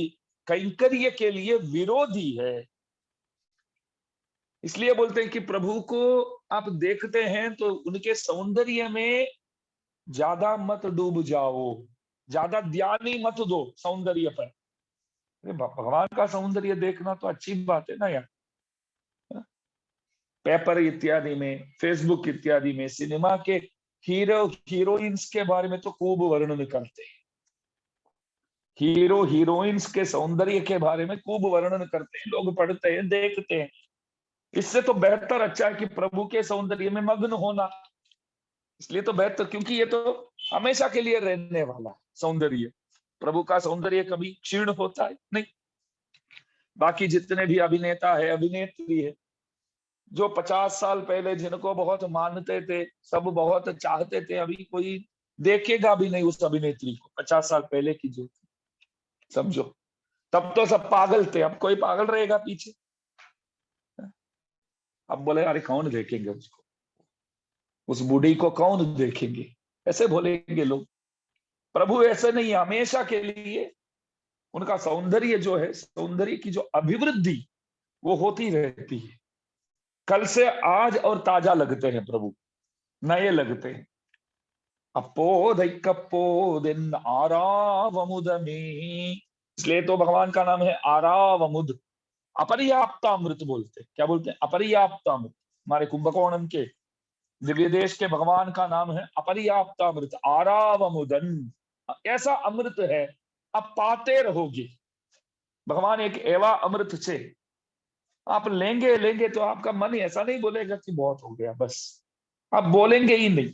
कैंकर्य के लिए विरोधी है। इसलिए बोलते हैं कि प्रभु को आप देखते हैं तो उनके सौंदर्य में ज्यादा मत डूब जाओ, ज्यादा ध्यान ही मत दो सौंदर्य पर। अरे भगवान का सौंदर्य देखना तो अच्छी बात है ना यार। पेपर इत्यादि में, फेसबुक इत्यादि में सिनेमा के हीरो हीरोइंस के बारे में तो खूब वर्णन करते हैं, हीरो हीरोइंस के सौंदर्य के बारे में खूब वर्णन करते हैं, लोग पढ़ते हैं देखते हैं। इससे तो बेहतर अच्छा है कि प्रभु के सौंदर्य में मग्न होना। इसलिए तो बेहतर, क्योंकि ये तो हमेशा के लिए रहने वाला सौंदर्य, प्रभु का सौंदर्य कभी क्षीण होता है नहीं। बाकी जितने भी अभिनेता है अभिनेत्री है, जो 50 साल पहले जिनको बहुत मानते थे, सब बहुत चाहते थे, अभी कोई देखेगा भी नहीं उस अभिनेत्री को 50 साल पहले की जो, समझो। तब तो सब पागल थे, अब कोई पागल रहेगा पीछे। अब बोले अरे कौन देखेंगे उसको, उस बूढ़ी को कौन देखेंगे, ऐसे बोलेंगे लोग। प्रभु ऐसे नहीं, हमेशा के लिए उनका सौंदर्य जो है, सौंदर्य की जो अभिवृद्धि वो होती रहती है। कल से आज और ताजा लगते हैं प्रभु, नए लगते हैं। अपोदिन आरावमुद में, इसलिए तो भगवान का नाम है आरावमुद। अपर्याप्तामृत बोलते हैं, क्या बोलते हैं, अपर्याप्तामृत। हमारे कुंभकोणम के दिव्य देश के भगवान का नाम है अपर्याप्तामृत, आरावमुदन। ऐसा अमृत है, अब पाते रहोगे। भगवान एक एवा अमृत छे, आप लेंगे लेंगे तो आपका मन ऐसा नहीं बोलेगा कि बहुत हो गया, बस आप बोलेंगे ही नहीं।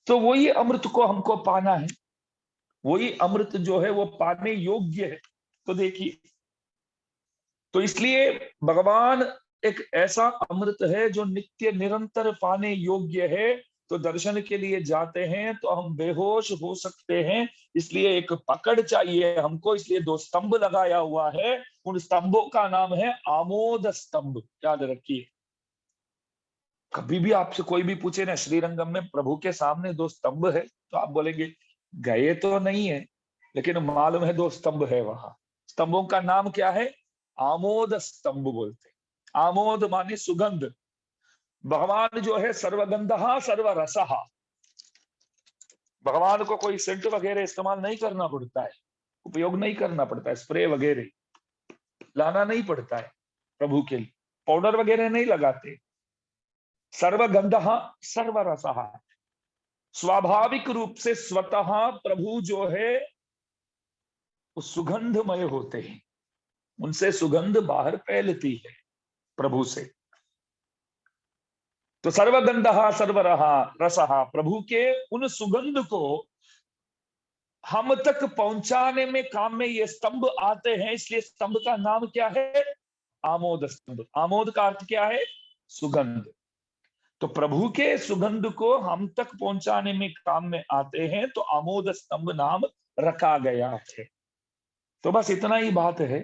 तो वही अमृत को हमको पाना है, वही अमृत जो है वो पाने योग्य है। तो देखिए, तो इसलिए भगवान एक ऐसा अमृत है जो नित्य निरंतर पाने योग्य है। तो दर्शन के लिए जाते हैं तो हम बेहोश हो सकते हैं, इसलिए एक पकड़ चाहिए हमको, इसलिए दो स्तंभ लगाया हुआ है। उन स्तंभों का नाम है आमोद स्तंभ, याद रखिए। कभी भी आपसे कोई भी पूछे ना, श्रीरंगम में प्रभु के सामने दो स्तंभ है, तो आप बोलेंगे गए तो नहीं है, लेकिन मालूम है दो स्तंभ है वहां। स्तंभों का नाम क्या है? आमोद स्तंभ बोलते। आमोद माने सुगंध। भगवान जो है सर्वगंधहा सर्वरसहा, भगवान को कोई सेंट वगैरह इस्तेमाल नहीं करना पड़ता है, उपयोग नहीं करना पड़ता है, स्प्रे वगैरह लाना नहीं पड़ता है प्रभु के लिए, पाउडर वगैरह नहीं लगाते। सर्वगंधहा सर्वरसहा, स्वाभाविक रूप से स्वतः प्रभु जो है वो सुगंधमय होते हैं, उनसे सुगंध बाहर फैलती है प्रभु से। तो सर्वगंधहा सर्वरहा रसहा, प्रभु के उन सुगंध को हम तक पहुंचाने में काम में ये स्तंभ आते हैं, इसलिए स्तंभ का नाम क्या है? आमोद स्तंभ। आमोद का अर्थ क्या है? सुगंध। तो प्रभु के सुगंध को हम तक पहुंचाने में काम में आते हैं, तो आमोद स्तंभ नाम रखा गया है। तो बस इतना ही बात है।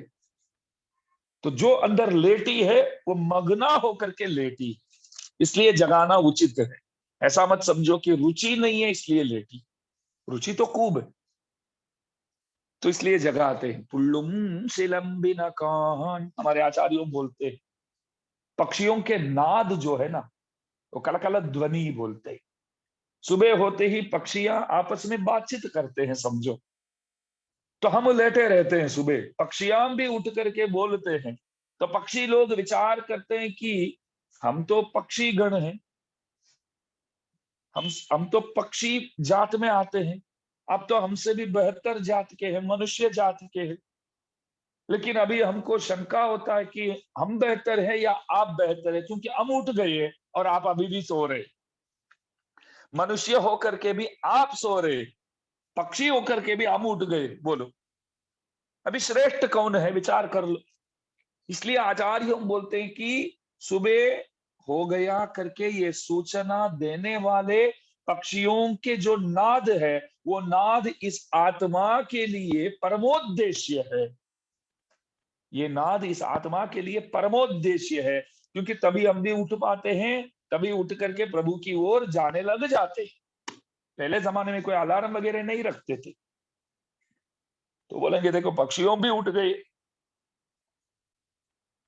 तो जो अंदर लेटी है वो मग्ना होकर के लेटी, इसलिए जगाना उचित है। ऐसा मत समझो कि रुचि नहीं है इसलिए लेटी, रुचि तो खूब है, तो इसलिए जगाते हैं। पुल्लुम शिलंबिन कान, हमारे आचार्यों बोलते हैं, पक्षियों के नाद जो है ना, वो कलकल ध्वनि बोलते हैं। सुबह होते ही पक्षियां आपस में बातचीत करते हैं, समझो। तो हम लेटे रहते हैं, सुबह पक्षियां भी उठ करके बोलते हैं। तो पक्षी लोग विचार करते हैं कि हम तो पक्षी गण हैं, हम तो पक्षी जात में आते हैं, अब तो हमसे भी बेहतर जात के हैं, मनुष्य जात के हैं। लेकिन अभी हमको शंका होता है कि हम बेहतर है या आप बेहतर है, क्योंकि हम उठ गए और आप अभी भी सो रहे। मनुष्य होकर के भी आप सो रहे, पक्षी होकर के भी हम उठ गए। बोलो अभी श्रेष्ठ कौन है, विचार कर लो। इसलिए आचार्य हम बोलते हैं कि सुबह हो गया करके ये सूचना देने वाले पक्षियों के जो नाद है, वो नाद इस आत्मा के लिए परमोद्देश्य है। ये नाद इस आत्मा के लिए परमोद्देश्य है, क्योंकि तभी हम भी उठ पाते हैं, तभी उठ करके प्रभु की ओर जाने लग जाते। पहले जमाने में कोई अलार्म वगैरह नहीं रखते थे, तो बोलेंगे देखो पक्षियों भी उठ गए,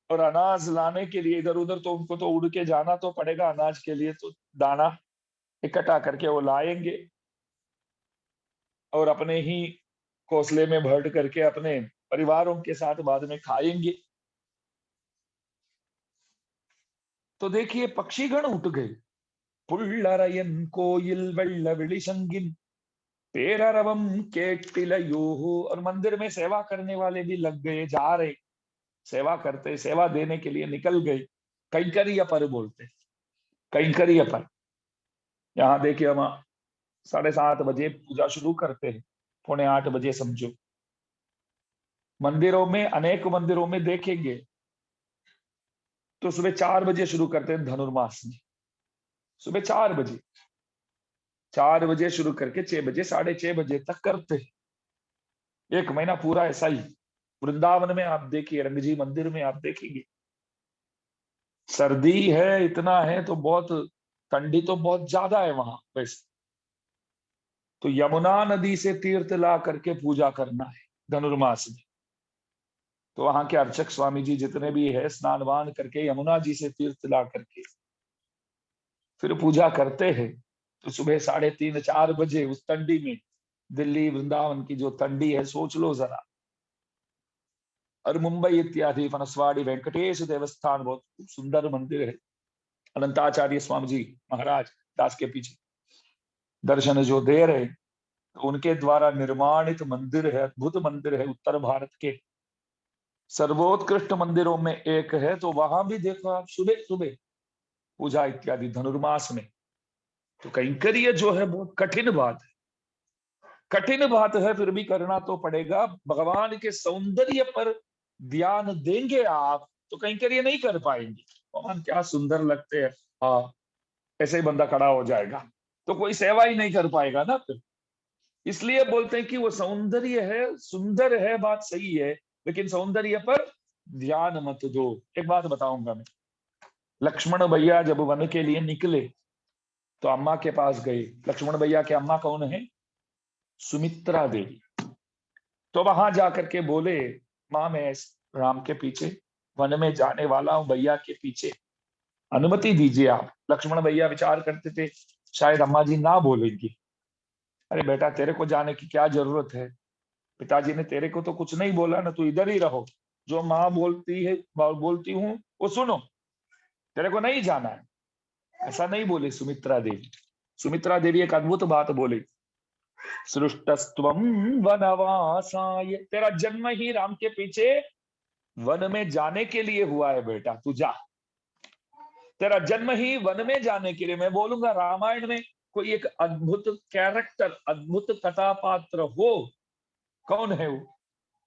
और अनाज लाने के लिए इधर उधर तो उनको तो उड़ के जाना तो पड़ेगा अनाज के लिए, तो दाना इकट्ठा करके वो लाएंगे और अपने ही घोंसले में भर करके अपने परिवारों के साथ बाद में खाएंगे। तो देखिए पक्षीगण उठ गए। पुल्लरयन कोयल वेल्ल विलिशंगिन पेररवम केटिलयो, और मंदिर में सेवा करने वाले भी लग गए, जा रहे, सेवा करते, सेवा देने के लिए निकल गए। कैंकर्य पर बोलते, कैंकर्य पर। यहाँ देखिए हम 7:30 बजे पूजा शुरू करते हैं, 7:45 बजे समझो। मंदिरों में, अनेक मंदिरों में देखेंगे तो सुबह 4 बजे शुरू करते हैं धनुर्मास में। सुबह 4 बजे, 4 बजे शुरू करके 6 बजे 6:30 बजे तक करते हैं। 1 महीना पूरा ऐसा ही। वृंदावन में आप देखिए, रंगजी मंदिर में आप देखेंगे, सर्दी है इतना है तो बहुत, ठंडी तो बहुत ज्यादा है वहां वैसे, तो यमुना नदी से तीर्थ ला करके पूजा करना है धनुर्मास में। तो वहां के अर्चक स्वामी जी जितने भी है, स्नान वान करके यमुना जी से तीर्थ ला करके फिर पूजा करते हैं। तो सुबह 3:30 4 बजे उस ठंडी में, दिल्ली वृंदावन की जो ठंडी है सोच लो जरा, और मुंबई इत्यादि फनसवाड़ी वेंकटेश देवस्थान बहुत सुंदर मंदिर है, अनंताचार्य स्वामी जी महाराज दास के पीछे दर्शन जो दे रहे, तो उनके द्वारा निर्माणित मंदिर है, अद्भुत मंदिर है उत्तर भारत के। सर्वोत्कृष्ट मंदिरों में एक है, तो वहां भी देखो आप सुबह सुबह पूजा इत्यादि धनुर्मास में। तो कैंकर्य जो है बहुत कठिन बात है, कठिन बात है, फिर भी करना तो पड़ेगा। भगवान के सौंदर्य पर ध्यान देंगे आप तो कैंकर्य नहीं कर पाएंगे। भगवान क्या सुंदर लगते हैं, हाँ, ऐसे ही बंदा खड़ा हो जाएगा तो कोई सेवा ही नहीं कर पाएगा ना फिर। इसलिए बोलते हैं कि वो सौंदर्य है, सुंदर है, बात सही है, लेकिन सौंदर्य पर ध्यान मत दो। एक बात बताऊंगा मैं, लक्ष्मण भैया जब वन के लिए निकले तो अम्मा के पास गए। लक्ष्मण भैया के अम्मा कौन है? सुमित्रा देवी। तो वहां जाकर के बोले, माँ मैं राम के पीछे वन में जाने वाला हूं, भैया के पीछे अनुमति दीजिए आप। लक्ष्मण भैया विचार करते थे शायद अम्मा जी ना बोलेंगी। अरे बेटा तेरे को जाने की क्या जरूरत है, पिताजी ने तेरे को तो कुछ नहीं बोला ना, तू इधर ही रहो, जो माँ बोलती है बोलती हूँ वो सुनो, तेरे को नहीं जाना है। ऐसा नहीं बोले सुमित्रा देवी। सुमित्रा देवी एक अद्भुत बात बोली, सृष्टस्त्वं वनवासाय, तेरा जन्म ही राम के पीछे वन में जाने के लिए हुआ है बेटा, तू जा। तेरा जन्म ही वन में जाने के लिए। मैं बोलूंगा रामायण में कोई एक अद्भुत कैरेक्टर, अद्भुत कथा पात्र हो, कौन है वो?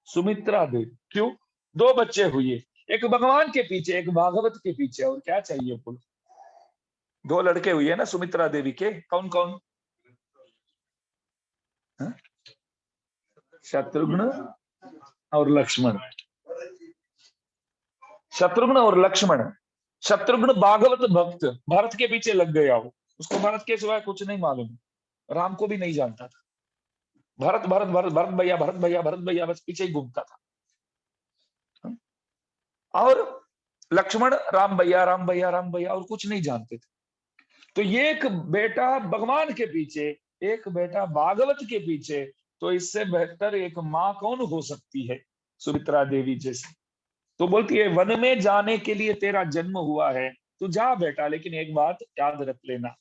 सुमित्रा देवी। क्यों? दो बच्चे हुए, एक भगवान के पीछे, एक भागवत के पीछे, और क्या चाहिए बोलो? दो लड़के हुए ना सुमित्रा देवी के, कौन कौन? हाँ? शत्रुघ्न और लक्ष्मण। शत्रुघ्न और लक्ष्मण। शत्रुघ्न भागवत भक्त, भरत के पीछे लग गया वो, उसको भरत के सिवाय कुछ नहीं मालूम, राम को भी नहीं जानता था। भरत भरत भरत, भरत भैया भरत भैया भरत भैया, बस पीछे ही घूमता था। और लक्ष्मण राम भैया राम भैया राम भैया, और कुछ नहीं जानते थे। तो ये एक बेटा भगवान के पीछे, एक बेटा भागवत के पीछे, तो इससे बेहतर एक माँ कौन हो सकती है? सुमित्रा देवी जैसी। तो बोलती है वन में जाने के लिए तेरा जन्म हुआ है, तू जा बेटा, लेकिन एक बात याद रख लेना,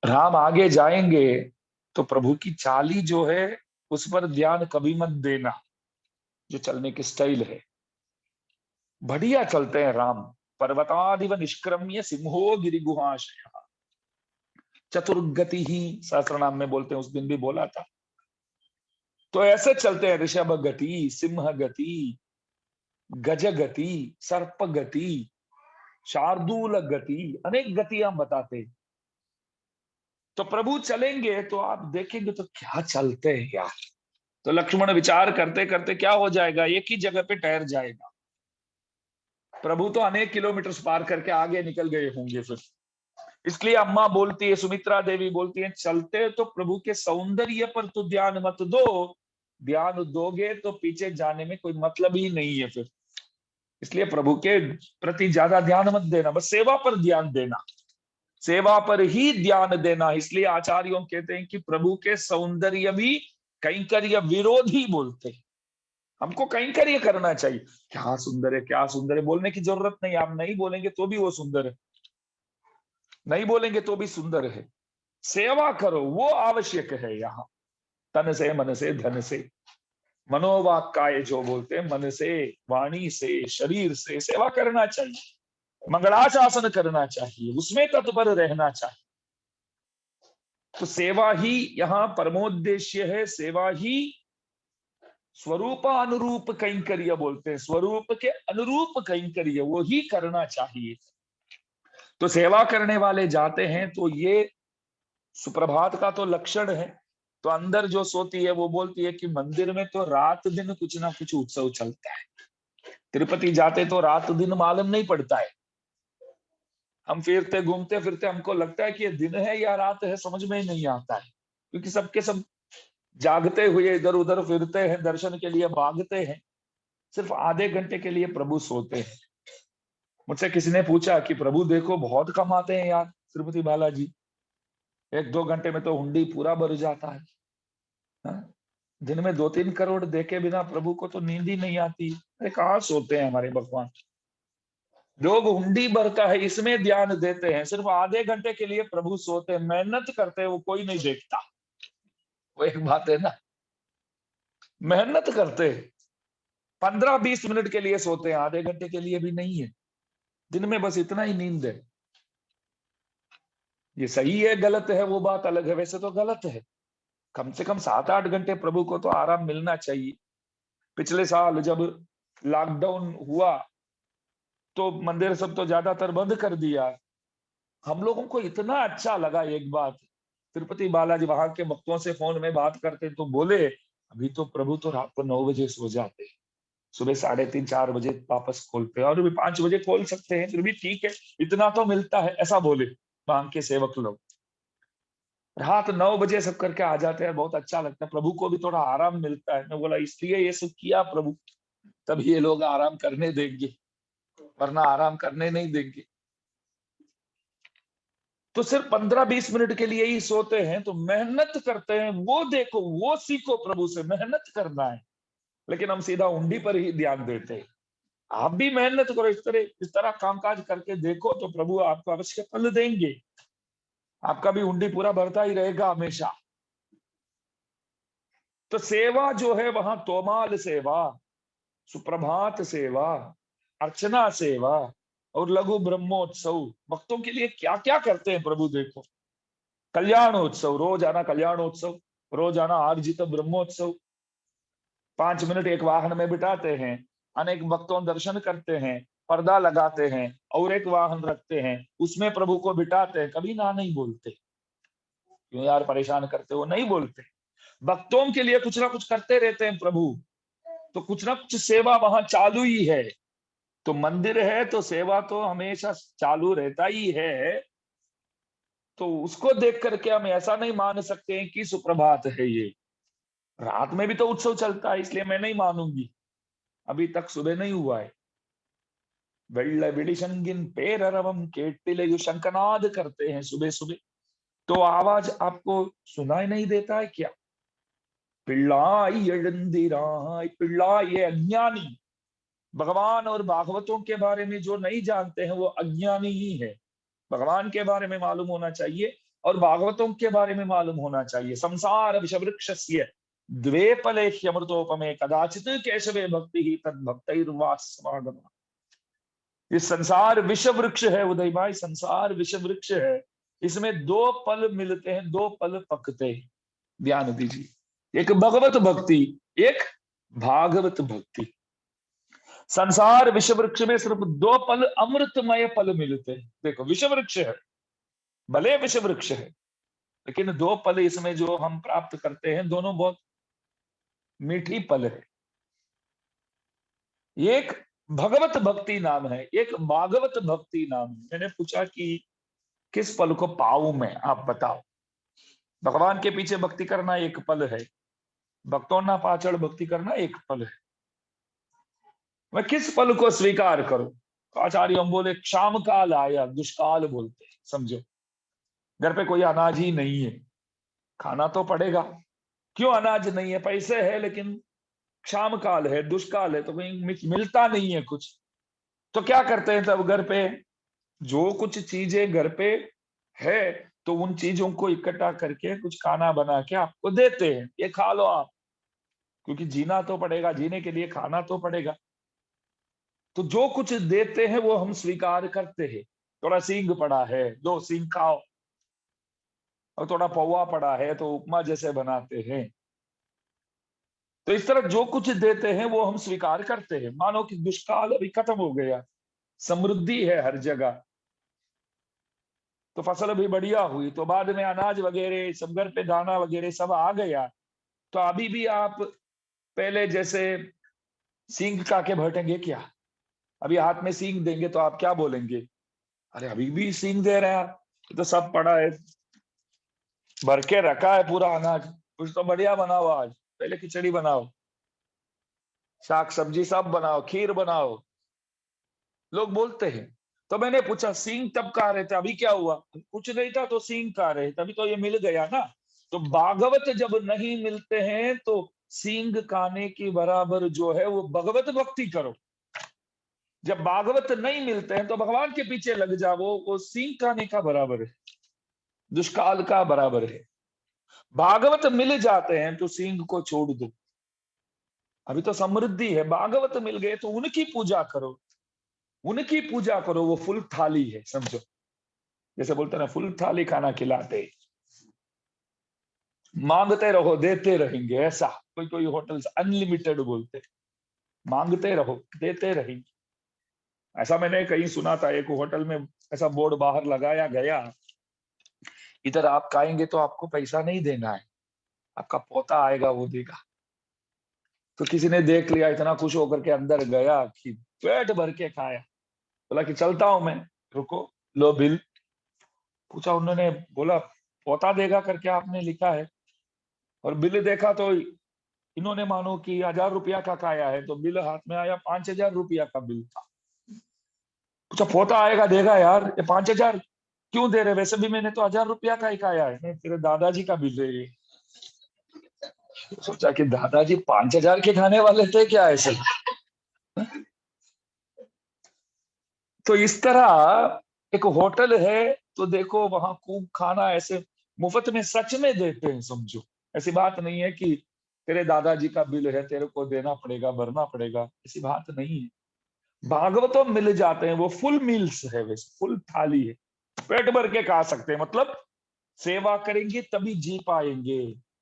राम आगे जाएंगे तो प्रभु की चाली जो है उस पर ध्यान कभी मत देना। जो चलने की स्टाइल है, बढ़िया चलते हैं राम। पर्वतादिव निष्क्रम्य सिंहो गिरि गुहाशय, चतुर्गति ही सहस्रनाम में बोलते हैं, उस दिन भी बोला था। तो ऐसे चलते हैं, ऋषभ गति, सिंह गति, गज गति, सर्प गति, शार्दूल गति, अनेक गति हम बताते हैं। तो प्रभु चलेंगे तो आप देखेंगे तो क्या चलते हैं यार। तो लक्ष्मण विचार करते करते क्या हो जाएगा, एक ही जगह पे ठहर जाएगा। प्रभु तो अनेक किलोमीटर पार करके आगे निकल गए होंगे फिर। इसलिए अम्मा बोलती है, सुमित्रा देवी बोलती है, चलते तो प्रभु के सौंदर्य पर तो ध्यान मत दो, ध्यान दोगे तो पीछे जाने में कोई मतलब ही नहीं है फिर। इसलिए प्रभु के प्रति ज्यादा ध्यान मत देना, बस सेवा पर ध्यान देना, सेवा पर ही ध्यान देना। इसलिए आचार्यों कहते हैं कि प्रभु के सौंदर्य भी कैंकर्य विरोधी बोलते हैं। हमको कैंकर्य करना चाहिए, क्या सुंदर है क्या सुंदर है बोलने की जरूरत नहीं, आप नहीं बोलेंगे तो भी वो सुंदर है, नहीं बोलेंगे तो भी सुंदर है। सेवा करो वो आवश्यक है यहाँ, तन से मन से धन से, मनोवाक काय जो बोलते हैं, मन से वाणी से शरीर से सेवा करना चाहिए, मंगलाशासन करना चाहिए, उसमें तत्पर रहना चाहिए। तो सेवा ही यहाँ परमोद्देश्य है, सेवा ही स्वरूप अनुरूप कैंकर्य बोलते हैं, स्वरूप के अनुरूप कैंकर्य वो ही करना चाहिए। तो सेवा करने वाले जाते हैं तो ये सुप्रभात का तो लक्षण है। तो अंदर जो सोती है वो बोलती है कि मंदिर में तो रात दिन कुछ ना कुछ उत्सव चलता है, तिरुपति जाते तो रात दिन मालूम नहीं पड़ता है, हम फिरते घूमते फिरते हमको लगता है कि ये दिन है या रात है, समझ में ही नहीं आता है, क्योंकि सबके सब जागते हुए इधर उधर फिरते हैं, दर्शन के लिए भागते हैं, सिर्फ आधे घंटे के लिए प्रभु सोते हैं। मुझसे किसी ने पूछा कि प्रभु देखो बहुत कमाते हैं यार तिरुपति बालाजी, 1-2 घंटे में तो हुंडी पूरा भर जाता है। हाँ? दिन में 2-3 करोड़ देके बिना प्रभु को तो नींद ही नहीं आती। अरे कहाँ सोते हैं हमारे भगवान। लोग हुंडी भरता है इसमें ध्यान देते हैं, सिर्फ आधे घंटे के लिए प्रभु सोते हैं, मेहनत करते हैं वो कोई नहीं देखता। वो एक बात है ना, मेहनत करते हैं, 15-20 मिनट के लिए सोते हैं, आधे घंटे के लिए भी नहीं है। दिन में बस इतना ही नींद है। ये सही है गलत है वो बात अलग है, वैसे तो गलत है। कम से कम 7-8 घंटे प्रभु को तो आराम मिलना चाहिए। पिछले साल जब लॉकडाउन हुआ तो मंदिर सब तो ज्यादातर बंद कर दिया। हम लोगों को इतना अच्छा लगा। एक बात, तिरुपति बालाजी वहां के भक्तों से फोन में बात करते तो बोले अभी तो प्रभु तो रात को 9 बजे सो जाते हैं, सुबह 3:30-4 बजे वापस खोलते हैं, और भी 5 बजे खोल सकते हैं, फिर भी ठीक है, इतना तो मिलता है, ऐसा बोले वहां के सेवक लोग। रात 9 बजे सब करके आ जाते हैं, बहुत अच्छा लगता है, प्रभु को भी थोड़ा आराम मिलता है। मैं बोला इसलिए ये सब किया प्रभु, तब ये लोग आराम करने देंगे, वरना आराम करने नहीं देंगे। तो सिर्फ 15-20 मिनट के लिए ही सोते हैं, तो मेहनत करते हैं, वो देखो वो सीखो, प्रभु से मेहनत करना है। लेकिन हम सीधा उंडी पर ही ध्यान देते हैं। आप भी मेहनत करो, इस तरह कामकाज करके देखो, तो प्रभु आपको अवश्य फल देंगे। आपका भी उंडी पूरा भरता ही रहेगा हमेशा। तो सेवा जो है वहां तोमाल सेवा, सुप्रभात सेवा, अर्चना सेवा और लघु ब्रह्मोत्सव, भक्तों के लिए क्या क्या करते हैं प्रभु देखो। कल्याणोत्सव, रोजाना कल्याणोत्सव, रोजाना आर्जित ब्रह्मोत्सव, 5 मिनट एक वाहन में बिठाते हैं, अनेक भक्तों दर्शन करते हैं, पर्दा लगाते हैं और एक वाहन रखते हैं, उसमें प्रभु को बिठाते हैं। कभी ना नहीं बोलते, क्यों यार परेशान करते हो, नहीं बोलते। भक्तों के लिए कुछ ना कुछ करते रहते हैं प्रभु, तो कुछ ना कुछ सेवा वहां चालू ही है। तो मंदिर है तो सेवा तो हमेशा चालू रहता ही है। तो उसको देख करके हम ऐसा नहीं मान सकते हैं कि सुप्रभात है ये। रात में भी तो उत्सव चलता है, इसलिए मैं नहीं मानूंगी। अभी तक सुबह नहीं हुआ है। विडिशंगिन पेररवम केटिलयु शंखनाद करते हैं सुबह सुबह, तो आवाज आपको सुनाई नहीं देता है क्या? पिल्लाई एळंदिराय, पिल्लाई ये अज्ञानी, भगवान और भागवतों के बारे में जो नहीं जानते हैं वो अज्ञानी ही है। भगवान के बारे में मालूम होना चाहिए और भागवतों के बारे में मालूम होना चाहिए। संसार विषवृक्षस्य द्वे फले ह्यमृतोपमे कदाचित केशवे भक्ति ही तद्भक्तैर्वास्मागम। ये संसार विषवृक्ष है उदय भाई, संसार विषवृक्ष है। इसमें 2 फल मिलते हैं, 2 फल पकते हैं। ध्यान दीजिए, एक भगवत भक्ति, एक भागवत भक्ति। संसार विषवृक्ष में सिर्फ 2 फल, अमृतमय फल मिलते हैं। देखो विषवृक्ष है, भले विषवृक्ष है, लेकिन 2 फल इसमें जो हम प्राप्त करते हैं, दोनों बहुत मीठी फल है। एक भगवत भक्ति नाम है, एक भागवत भक्ति नाम है। मैंने पूछा कि किस फल को पाऊं मैं, आप बताओ। भगवान के पीछे भक्ति करना एक फल है, भक्तों ना पाचड़ भक्ति करना एक फल है। मैं किस फल को स्वीकार करूं? तो आचार्य हम बोले क्षाम काल आया, दुष्काल बोलते हैं, समझो। घर पे कोई अनाज ही नहीं है, खाना तो पड़ेगा। क्यों अनाज नहीं है? पैसे है लेकिन क्षाम काल है, दुष्काल है, तो कहीं मिलता नहीं है कुछ। तो क्या करते हैं तब घर पे? जो कुछ चीजें घर पे है, तो उन चीजों को इकट्ठा करके कुछ खाना बना के आपको देते हैं, ये खा लो आप, क्योंकि जीना तो पड़ेगा, जीने के लिए खाना तो पड़ेगा। तो जो कुछ देते हैं वो हम स्वीकार करते हैं। थोड़ा सींग पड़ा है, 2 सींग खाओ। और थोड़ा पौवा पड़ा है तो उपमा जैसे बनाते हैं। तो इस तरह जो कुछ देते हैं वो हम स्वीकार करते हैं। मानो कि दुष्काल अभी खत्म हो गया, समृद्धि है हर जगह, तो फसल भी बढ़िया हुई, तो बाद में अनाज वगैरह सब घर पे, दाना वगैरह सब आ गया। तो अभी भी आप पहले जैसे सींग खा के बैठेंगे क्या? अभी हाथ में सींग देंगे तो आप क्या बोलेंगे? अरे अभी भी सींग दे रहे हैं आप, तो सब पड़ा है, भर के रखा है पूरा अनाज, कुछ तो बढ़िया बनाओ, आज पहले खिचड़ी बनाओ, साग सब्जी सब बनाओ, खीर बनाओ, लोग बोलते हैं। तो मैंने पूछा सींग तब खा रहे थे, अभी क्या हुआ? कुछ नहीं था तो सींग खा रहे, तभी तो ये मिल गया ना। तो भागवत जब नहीं मिलते हैं तो सींग खाने की बराबर जो है वो भगवत भक्ति करो। जब भागवत नहीं मिलते हैं तो भगवान के पीछे लग जाओ, वो सींग खाने का बराबर है, दुष्काल का बराबर है। भागवत मिल जाते हैं तो सींग को छोड़ दो। अभी तो समृद्धि है, भागवत मिल गए तो उनकी पूजा करो, उनकी पूजा करो। वो फुल थाली है, समझो। जैसे बोलते ना, फुल थाली खाना खिलाते, मांगते रहो देते रहेंगे, ऐसा। कोई कोई होटल्स अनलिमिटेड बोलते, मांगते रहो देते रहेंगे। ऐसा मैंने कहीं सुना था, एक होटल में ऐसा बोर्ड बाहर लगाया गया, इधर आप खाएंगे तो आपको पैसा नहीं देना है, आपका पोता आएगा वो देगा। तो किसी ने देख लिया, इतना खुश होकर के अंदर गया कि पेट भर के खाया। बोला कि चलता हूं मैं, रुको, लो बिल। पूछा उन्होंने, बोला पोता देगा करके आपने लिखा है, और बिल देखा तो इन्होंने मानो कि 1000 रुपया का खाया है, तो बिल हाथ में आया, 5000 रुपया का बिल था। पूछा पोता आएगा देगा यार, ये 5000 क्यों दे रहे? वैसे भी मैंने तो 1000 रुपया का ही खाया है। नहीं, तेरे दादाजी का बिल है ये। सोचा कि दादाजी 5000 के खाने वाले थे क्या ऐसे? तो इस तरह एक होटल है, तो देखो वहां खूब खाना ऐसे मुफ्त में सच में देते हैं, समझो। ऐसी बात नहीं है कि तेरे दादाजी का बिल है, तेरे को देना पड़ेगा, भरना पड़ेगा, ऐसी बात नहीं है। भागवतों मिल जाते हैं, वो फुल मील्स है, वैसे फुल थाली है, पेट भर के खा सकते हैं। मतलब सेवा करेंगे तभी जी पाएंगे,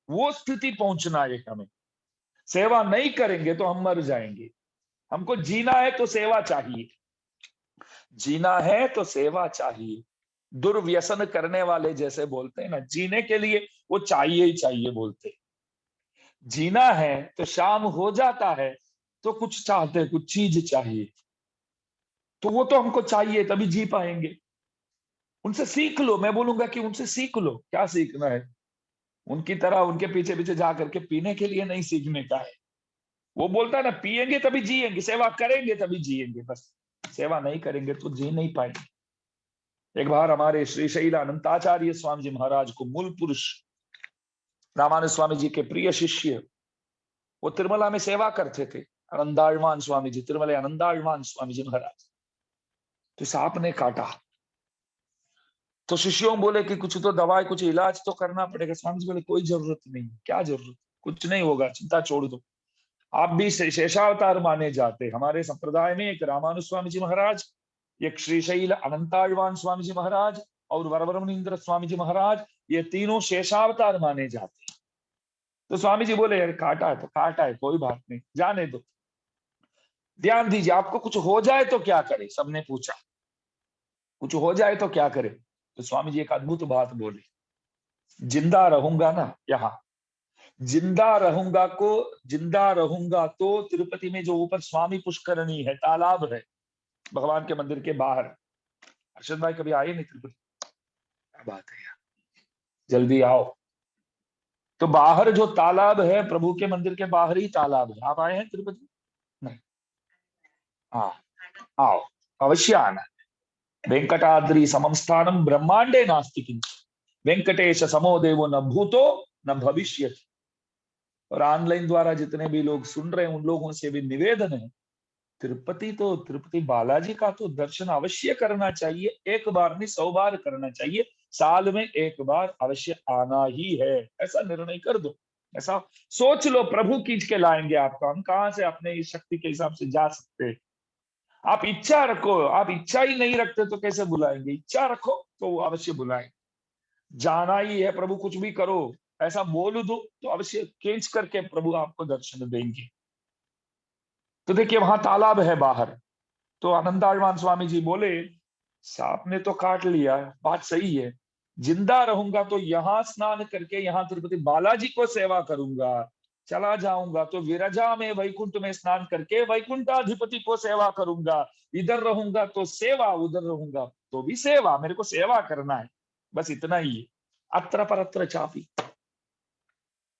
वो स्थिति पहुंचना है हमें। सेवा नहीं करेंगे तो हम मर जाएंगे। हमको जीना है तो सेवा चाहिए, जीना है तो सेवा चाहिए। दुर्व्यसन करने वाले जैसे बोलते हैं ना, जीने के लिए वो चाहिए ही चाहिए बोलते। जीना है तो शाम हो जाता है तो कुछ चाहते, कुछ चीज चाहिए, तो वो तो हमको चाहिए, तभी जी पाएंगे। उनसे सीख लो, मैं बोलूंगा कि उनसे सीख लो। क्या सीखना है? उनकी तरह उनके पीछे पीछे जा करके पीने के लिए नहीं सीखने का है। वो बोलता है ना, पिएंगे तभी जिएंगे, सेवा करेंगे तभी जिएंगे, बस। सेवा नहीं करेंगे तो जी नहीं पाएंगे। एक बार हमारे श्री शैल अनंताचार्य स्वामी जी महाराज को, मूल पुरुष रामानुज स्वामी जी के प्रिय शिष्य, वो तिरुमला में सेवा करते थे। आनंदाळवान स्वामी जी, तिरुमले आनंदाळवान स्वामी जी महाराज, तो सांप ने काटा। तो शिष्यों बोले कि कुछ तो दवाई, कुछ इलाज तो करना पड़ेगा। स्वामी जी बोले कोई जरूरत नहीं, क्या जरूरत, कुछ नहीं होगा, चिंता छोड़ दो। आप भी शेषावतार माने जाते। हमारे संप्रदाय में एक रामानुज स्वामी जी महाराज, एक श्रीशैल अनंताळवान स्वामी जी महाराज और वरवरमणींद्र स्वामी जी महाराज, ये तीनों शेषावतार माने जाते। तो स्वामी जी बोले यार काटा है तो काटा है, कोई बात नहीं, जाने दो। ध्यान दीजिए, आपको कुछ हो जाए तो क्या करे? सबने पूछा, कुछ हो जाए तो क्या करे? तो स्वामी जी एक अद्भुत बात बोले, जिंदा रहूंगा ना यहाँ, जिंदा रहूंगा को, जिंदा रहूंगा तो तिरुपति में जो ऊपर स्वामी पुष्करणी है, तालाब है भगवान के मंदिर के बाहर। अर्षद भाई कभी आए नहीं तिरुपति? क्या बात है यार, जल्दी आओ। तो बाहर जो तालाब है, प्रभु के मंदिर के बाहर ही तालाब है। आप आए हैं तिरुपति? नहीं? हाँ, आओ, अवश्य आना। वेंकटाद्रि समम स्थानम ब्रह्मांडे नास्ति किंचित, वेंकटेश समो देवो न भूतो न भविष्य। और ऑनलाइन द्वारा जितने भी लोग सुन रहे हैं, उन लोगों से भी निवेदन है, तिरुपति तो, तिरुपति बालाजी का तो दर्शन अवश्य करना चाहिए। एक बार नहीं, 100 बार करना चाहिए। साल में एक बार अवश्य आना ही है, ऐसा निर्णय कर दो। ऐसा सोच लो, प्रभु खींच के लाएंगे आपको। हम कहां से अपने इस शक्ति के हिसाब से जा सकते हैं? आप इच्छा रखो, आप इच्छा ही नहीं रखते तो कैसे बुलाएंगे? इच्छा रखो तो वो अवश्य बुलाएंगे। जाना ही है प्रभु, कुछ भी करो, ऐसा बोल दो तो अवश्य खींच करके प्रभु आपको दर्शन देंगे। तो देखिए वहां तालाब है बाहर। तो आनंदाळवान स्वामी जी बोले, सांप ने तो काट लिया, बात सही है, जिंदा रहूंगा तो यहाँ स्नान करके यहाँ तिरुपति बालाजी को सेवा करूंगा। चला जाऊंगा तो विरजा में, वैकुंठ में स्नान करके वैकुंठाधिपति को सेवा करूंगा। इधर रहूंगा तो सेवा, उधर रहूंगा तो भी सेवा, मेरे को सेवा करना है, बस इतना ही है। अत्र परत्र चापी,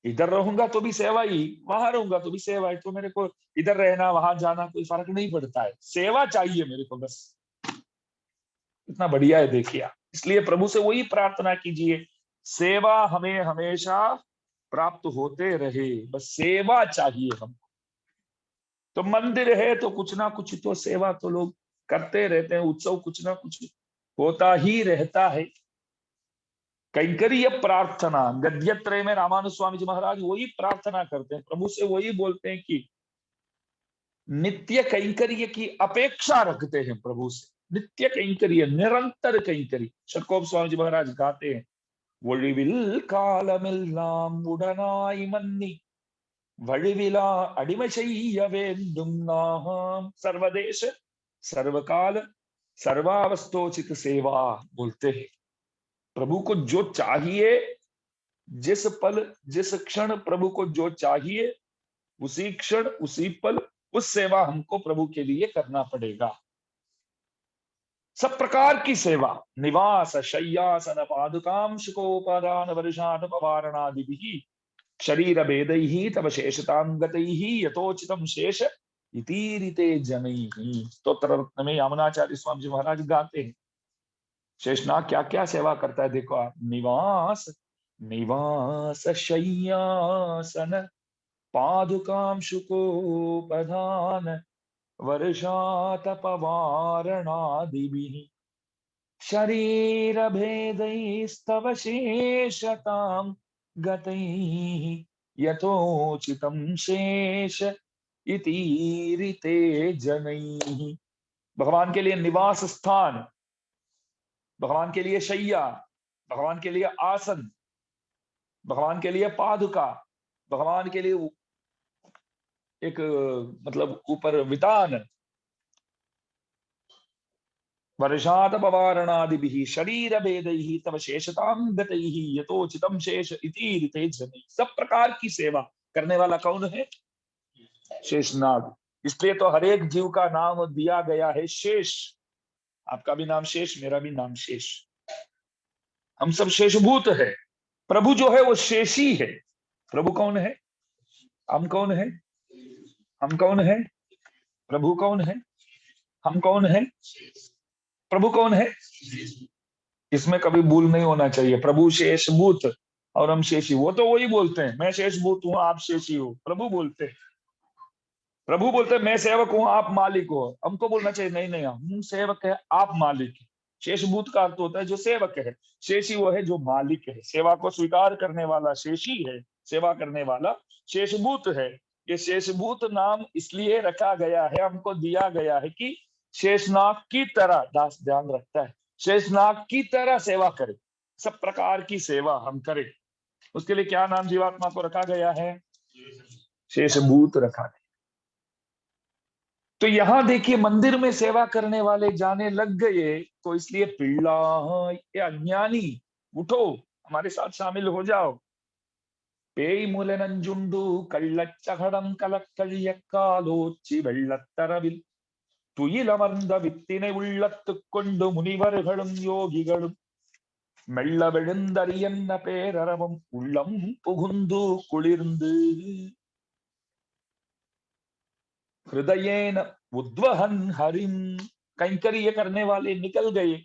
इधर रहूंगा तो भी सेवा ही, वहां रहूंगा तो भी सेवा है। तो मेरे को इधर रहना वहां जाना कोई फर्क नहीं पड़ता है, सेवा चाहिए मेरे को बस। इतना बढ़िया है देखिए आप। इसलिए प्रभु से वही प्रार्थना कीजिए, सेवा हमें हमेशा प्राप्त होते रहे, बस सेवा चाहिए हमको। तो मंदिर है तो कुछ ना कुछ तो सेवा तो लोग करते रहते हैं, उत्सव कुछ ना कुछ होता ही रहता है। कैंकर्य प्रार्थना, गद्यत्रय में रामानुज स्वामी जी महाराज वही प्रार्थना करते हैं, प्रभु से वही बोलते हैं कि नित्य कैंकर्य की अपेक्षा रखते हैं प्रभु से। नित्य कैंकर्य, निरंतर कैंकर्य। षटकोप स्वामी जी महाराज गाते हैं, ஒழிவில் காலமெல்லாம் உடனாய் மன்னி வழுவிலா அடிமை செய்ய வேண்டும் நாம்। सर्वदेश सर्वकाल सर्वावस्थोचित सेवा बोलते हैं। प्रभु को जो चाहिए, जिस पल जिस क्षण प्रभु को जो चाहिए, उसी क्षण उसी पल उस सेवा हमको प्रभु के लिए करना पड़ेगा। सब प्रकार की सेवा, निवास शय्यासन पादुकाम शुकोपादान वर्षान पवारणादि शरीर भेदैः तव शेषतां गतैः यथोचितं शेष इतीरिते जनैः। स्तोत्र रत्न में यामुनाचार्य स्वामी जी महाराज गाते हैं, शेषनाग क्या क्या सेवा करता है देखो आप। निवास निवास शय्यासन पादुकां शुकोपधान वर्षातपवारणादिभिः शरीर भेदैस्तव शेषतां गतैः यथोचितं शेष इतीरिते जनैः। भगवान के लिए निवास स्थान, भगवान के लिए शैया, भगवान के लिए आसन, भगवान के लिए पादुका, भगवान के लिए एक मतलब ऊपर वितान, वर्षात पवारणादिभिः शरीर भेदैः तव शेषतां गतैः यथोचितं शेष इतीरिते जनैः। सब प्रकार की सेवा करने वाला कौन है? शेषनाग। इसलिए तो हर एक जीव का नाम दिया गया है शेष। आपका भी नाम शेष, मेरा भी नाम शेष। हम सब शेषभूत है। प्रभु जो है वो शेषी है। प्रभु कौन है? हम कौन है? हम कौन है? प्रभु कौन है? हम कौन है? प्रभु कौन है? इसमें कभी भूल नहीं होना चाहिए। प्रभु शेषभूत और हम शेषी, वो तो वही बोलते हैं, मैं शेषभूत हूं आप शेषी हो। प्रभु बोलते हैं, प्रभु बोलते हैं मैं सेवक हूं आप मालिक हो। हमको बोलना चाहिए नहीं नहीं हम सेवक है आप मालिक है। शेषभूत का अर्थ होता है जो सेवक है, शेषी वो है जो मालिक है। सेवा को स्वीकार करने वाला शेषी है, सेवा करने वाला शेषभूत है। ये शेषभूत नाम इसलिए रखा गया है, हमको दिया गया है कि शेषनाग की तरह, दास ध्यान रखता है, शेषनाग की तरह सेवा करे। सब प्रकार की सेवा हम करें, उसके लिए क्या नाम जीवात्मा को रखा गया है? शेषभूत रखा गया। तो यहां देखिए मंदिर में सेवा करने वाले जाने लग गए, तो इसलिए पिल्ला ये अज्ञानी उठो हमारे साथ शामिल हो जाओ। पेई मूल नंजुंडू कल्लच्चघड़म कलक्कழியக்காலோச்சி வெள்ளத்தரவில் துயிலமர்ந்த வித்தினை உள்ளத்துக் கொண்டு முனிவர்களும் யோகிகளும் மெல்ல விழுந்தறியன்ன பேரறவும் உள்ளம் புகுந்து குளிர்ந்து हृदयेन उद्वहन हरिम। कैंकर्य करने वाले निकल गए,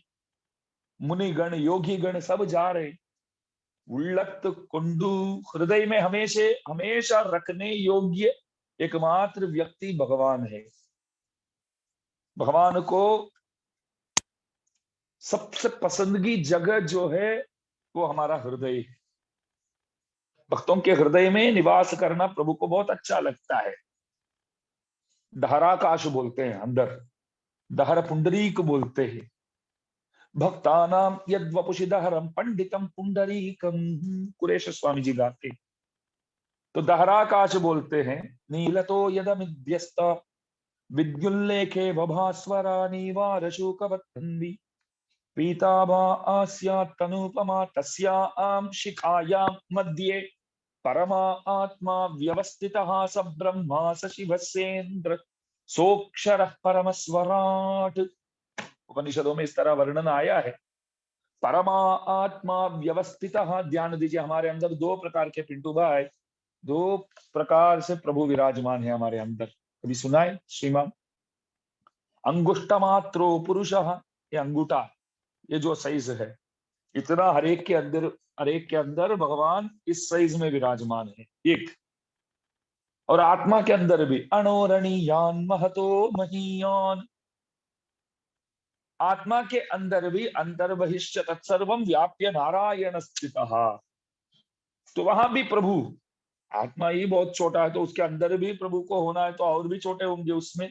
मुनिगण योगीगण सब जा रहे। उल्लत कुंडू, हृदय में हमेशा हमेशा रखने योग्य एकमात्र व्यक्ति भगवान है। भगवान को सबसे पसंदगी जगह जो है वो हमारा हृदय है। भक्तों के हृदय में निवास करना प्रभु को बहुत अच्छा लगता है। दहराकाश बोलते हैं अंदर, दहर पुंडरीक बोलते हैं। भक्तानाम यद्वपुषि दहरम पंडितम पुंडरीकम, कुरेश स्वामी जी गाते। तो दहराकाश बोलते हैं। नीलतो यदमिध्यस्त विद्युल्लेखे बभास्वरा नीवार शूकवत्थन्वी पीताभा आस्यात् तनूपमा तस्यां शिखायां मध्ये परमा आत्मा व्यवस्थितः स ब्रह्मा स शिवसेन्द्र सोक्षरः परमस्वराट। उपनिषदों में इस तरह वर्णन आया है। परमा आत्मा व्यवस्थित, ध्यान दीजिए हमारे अंदर दो प्रकार के पिंटू भाई, दो प्रकार से प्रभु विराजमान है हमारे अंदर। कभी सुनाए श्रीमान? अंगुष्ट मात्रो पुरुष, ये अंगूठा, ये जो साइज है इतना हर एक के अंदर भगवान इस साइज में विराजमान है एक। और आत्मा के अंदर भी अणोरणीयान महतो महीयान, आत्मा के अंदर भी अंतर्बहिश्च तत्सर्वम व्याप्य नारायण स्थितः। तो वहां भी प्रभु आत्मा ही बहुत छोटा है, तो उसके अंदर भी प्रभु को होना है तो और भी छोटे होंगे उसमें।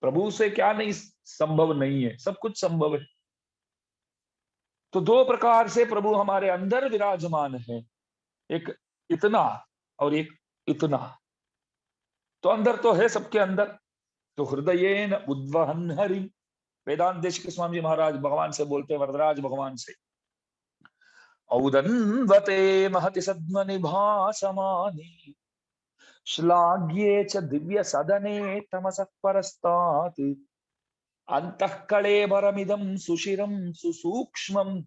प्रभु से क्या नहीं संभव नहीं है, सब कुछ संभव है। तो दो प्रकार से प्रभु हमारे अंदर विराजमान है, एक इतना और एक इतना। तो अंदर तो है सबके अंदर। तो हृदयेन उद्वहन हरि, वेदांत देश के स्वामी महाराज भगवान से बोलते हैं, वरदराज भगवान से, औदन्वते महति सद्मनि भासमानि श्लाघ्ये च दिव्य सदने तमसः परस्तात् अंतः कळेबरमिदं सुशिरं सुसूक्ष्मं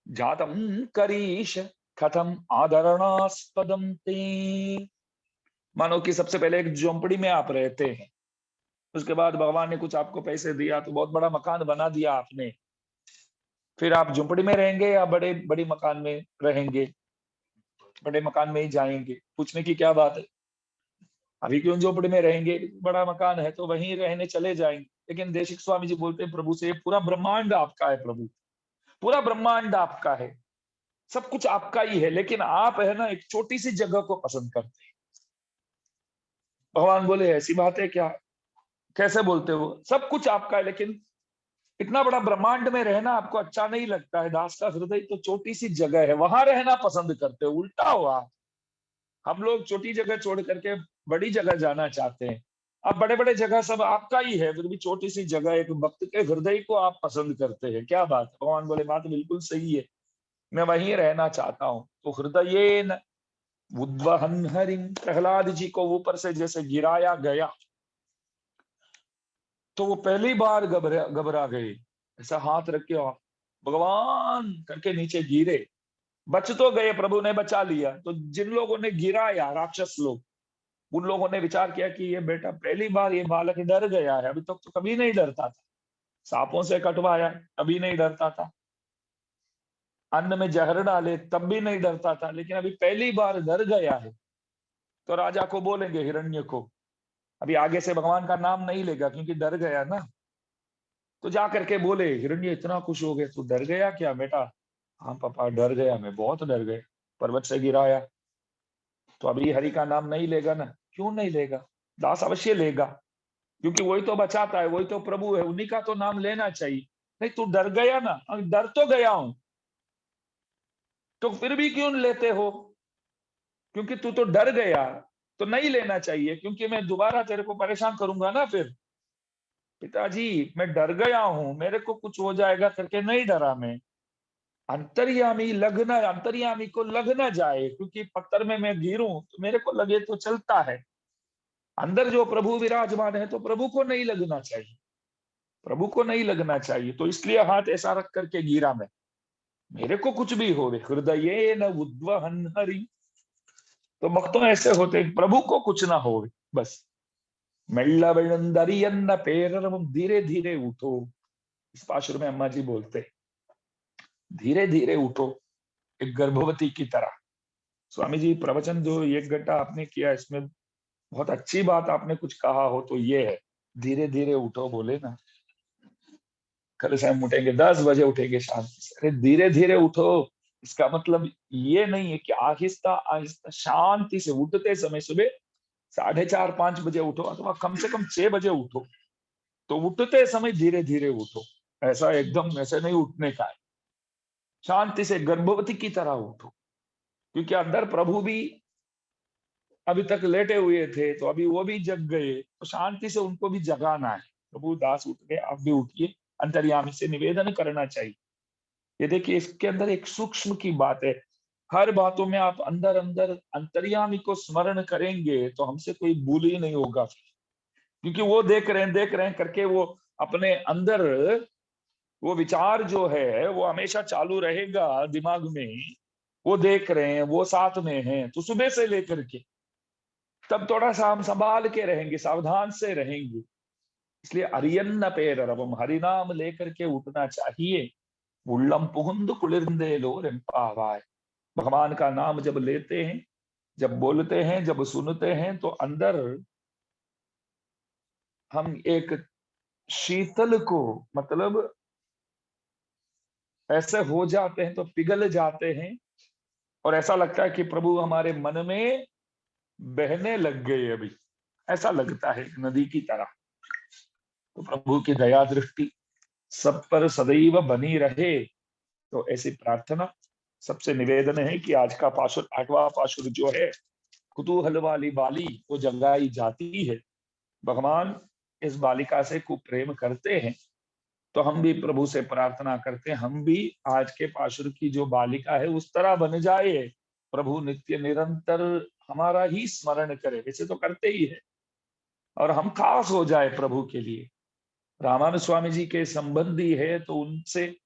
जातम करीश कथम आदरणास्पदम ते। मानो कि सबसे पहले एक झोंपड़ी में आप रहते हैं, उसके बाद भगवान ने कुछ आपको पैसे दिया तो बहुत बड़ा मकान बना दिया आपने। फिर आप झोंपड़ी में रहेंगे या बड़े बड़ी मकान में रहेंगे? बड़े मकान में ही जाएंगे, पूछने की क्या बात है। अभी क्यों झोंपड़ी में रहेंगे, बड़ा मकान है तो वहीं रहने चले जाएंगे। लेकिन देशिक स्वामी जी बोलते हैं प्रभु से, पूरा ब्रह्मांड आपका है प्रभु, पूरा ब्रह्मांड आपका है, सब कुछ आपका ही है, लेकिन आप है ना एक छोटी सी जगह को पसंद करते हैं। भगवान बोले ऐसी बात है क्या, कैसे बोलते हो, सब कुछ आपका है लेकिन इतना बड़ा ब्रह्मांड में रहना आपको अच्छा नहीं लगता है। दास का हृदय तो छोटी सी जगह है, वहां रहना पसंद करते हो। उल्टा हुआ, हम लोग छोटी जगह छोड़ करके बड़ी जगह जाना चाहते हैं। अब बड़े बड़े जगह सब आपका ही है, फिर भी छोटी सी जगह एक भक्त के हृदय को आप पसंद करते हैं, क्या बात। भगवान बोले बात बिल्कुल सही है, मैं वहीं रहना चाहता हूँ। तो हृदय न उद्वहन हरिम, प्रहलाद जी को ऊपर से जैसे गिराया गया तो वो पहली बार घबरा घबरा गए, ऐसा हाथ रख के भगवान करके नीचे गिरे। बच तो गए, प्रभु ने बचा लिया। तो जिन लोगों ने गिराया, राक्षस लोग, उन लोगों ने विचार किया कि ये बेटा पहली बार ये बालक डर गया है, अभी तक तो कभी नहीं डरता था, सांपों से कटवाया कभी नहीं डरता था, अन्न में जहर डाले तब भी नहीं डरता था, लेकिन अभी पहली बार डर गया है। तो राजा को बोलेंगे, हिरण्य को, अभी आगे से भगवान का नाम नहीं लेगा क्योंकि डर गया ना। तो जा करके बोले, हिरण्य इतना खुश हो गए, तू डर गया क्या बेटा? हाँ पापा डर गया, मैं बहुत डर गया, पर्वत से गिराया। तो अभी हरि का नाम नहीं लेगा ना? क्यों नहीं लेगा, दास अवश्य लेगा, क्योंकि वही तो बचाता है, वही तो प्रभु है, उन्हीं का तो नाम लेना चाहिए। नहीं तू डर गया ना? डर तो गया हूं, तो फिर भी क्यों लेते हो? क्योंकि तू तो डर गया, तो नहीं लेना चाहिए, क्योंकि मैं दोबारा तेरे को परेशान करूंगा ना फिर। पिताजी मैं डर गया हूं, मेरे को कुछ हो जाएगा करके नहीं डरा मैं। अंतर्यामी लगना, अंतर्यामी को लग ना जाए, क्योंकि पत्थर में मैं गिरूं तो मेरे को लगे तो चलता है, अंदर जो प्रभु विराजमान है तो प्रभु को नहीं लगना चाहिए, प्रभु को नहीं लगना चाहिए। तो इसलिए हाथ ऐसा रख करके गिरा मैं, मेरे को कुछ भी हो, हृदय न उद्वहन हरि। तो भक्तों ऐसे होते हैं, प्रभु को कुछ ना हो बस। मेल्ला बेळंदरियन्न पेररम, धीरे धीरे उठो। इस पाशुर में अम्मा जी बोलते, धीरे धीरे उठो, एक गर्भवती की तरह। स्वामी जी प्रवचन जो 1 घंटा आपने किया, इसमें बहुत अच्छी बात आपने कुछ कहा हो तो ये है, धीरे धीरे उठो बोले ना। कल से हम उठेंगे 10 बजे, उठेंगे शांति से, अरे धीरे धीरे उठो, इसका मतलब ये नहीं है कि आहिस्ता आहिस्ता शांति से उठते समय सुबह 4:30-5 बजे उठो, अथवा कम से कम 6 बजे उठो। तो उठते समय धीरे धीरे उठो, ऐसा एकदम ऐसे नहीं उठने का है, शांति से गर्भवती की तरह उठो। क्योंकि अंदर प्रभु भी अभी तक लेटे हुए थे, तो अभी वो भी जग गए, तो शांति से उनको भी जगाना है। प्रभु दास उठ गए, आप भी उठिए, अंतर्यामी से निवेदन करना चाहिए। ये देखिए इसके अंदर एक सूक्ष्म की बात है, हर बातों में आप अंदर अंदर अंतर्यामी को स्मरण करेंगे तो हमसे कोई भूल ही नहीं होगा, क्योंकि वो देख रहे हैं करके वो अपने अंदर वो विचार जो है वो हमेशा चालू रहेगा दिमाग में। वो देख रहे हैं, वो साथ में हैं, तो सुबह से लेकर के तब थोड़ा सा हम संभाल के रहेंगे, सावधान से रहेंगे। इसलिए अरियन्न पेर रवम, हरिनाम लेकर के उठना चाहिए। उल्लम पुहुंद कुलिर्दे लो रेम्पावाय, भगवान का नाम जब लेते हैं, जब बोलते हैं, जब सुनते हैं, तो अंदर हम एक शीतल को, मतलब ऐसे हो जाते हैं, तो पिघल जाते हैं, और ऐसा लगता है कि प्रभु हमारे मन में बहने लग गए अभी, ऐसा लगता है नदी की तरह। तो प्रभु की दया दृष्टि सब पर सदैव बनी रहे। तो ऐसी प्रार्थना सबसे निवेदन है कि आज का पाशुर 8वां पाशुर जो है, कुतूहल वाली बाली वो जगाई जाती है। भगवान इस बालिका से खूब प्रेम करते हैं, तो हम भी प्रभु से प्रार्थना करते हैं, हम भी आज के पाशुर की जो बालिका है उस तरह बन जाए। प्रभु नित्य निरंतर हमारा ही स्मरण करे, वैसे तो करते ही है, और हम खास हो जाए प्रभु के लिए। रामानुज स्वामी जी के संबंधी है तो उनसे,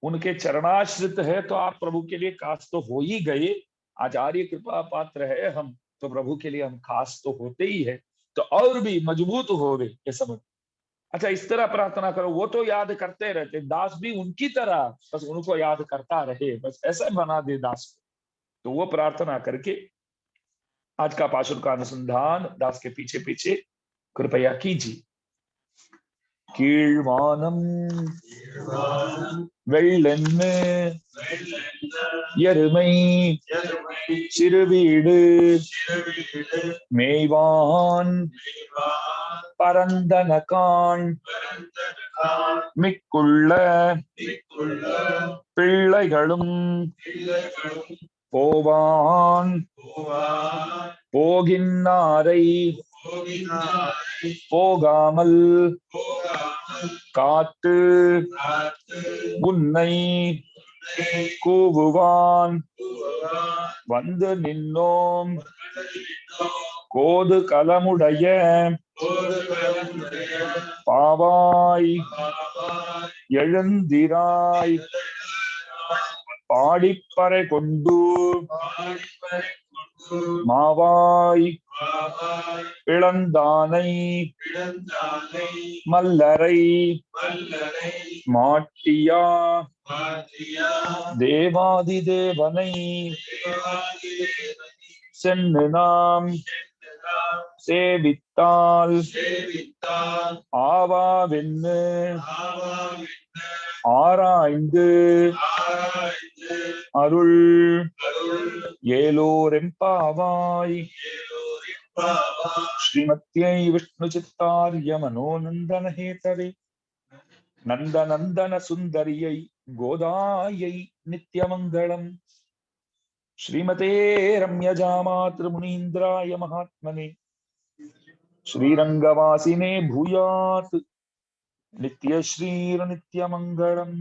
उनके चरणाश्रित है तो आप प्रभु के लिए खास तो हो ही गए। आचार्य कृपा पात्र है हम, तो प्रभु के लिए हम खास तो होते ही है, तो और भी मजबूत हो गए ये समझ। अच्छा, इस तरह प्रार्थना करो, वो तो याद करते रहते, दास भी उनकी तरह बस उनको याद करता रहे, बस ऐसा बना दे दास को। तो वो प्रार्थना करके आज का पाशुर का अनुसंधान दास के पीछे पीछे कृपया कीजिए। கீழ்வானம் வெள்ளென்னு எருமை சிறுவீடு மேய்வான் பரந்தனகான் மிக்குள்ள பிள்ளைகளும் போவான் போகின்னாரை போகாமல் காத்து உன்னை கூவுவான் வந்து நின்னோம் கோது கலமுடைய பாவாய் எழுந்திராய் பாடிப்பறை கொண்டு மாவாய் பிளந்தானை மல்லரை மாட்டியா தேவாதி தேவனை சென்னு நாம் சேவித்தால் ஆவாவென்னு ஆராய்ந்து அருள் ஏலோரெம்பாவாய் श्रीमत्यै विष्णुचित्तार्य मनोनन्दन हेतवे नन्दनन्दन सुन्दर्यै गोदायै नित्यमङ्गलम्। श्रीमते रम्यजामातृमुनीन्द्राय महात्मने श्रीरङ्गवासिने भूयात् नित्यश्रीर्नित्यमङ्गलम्।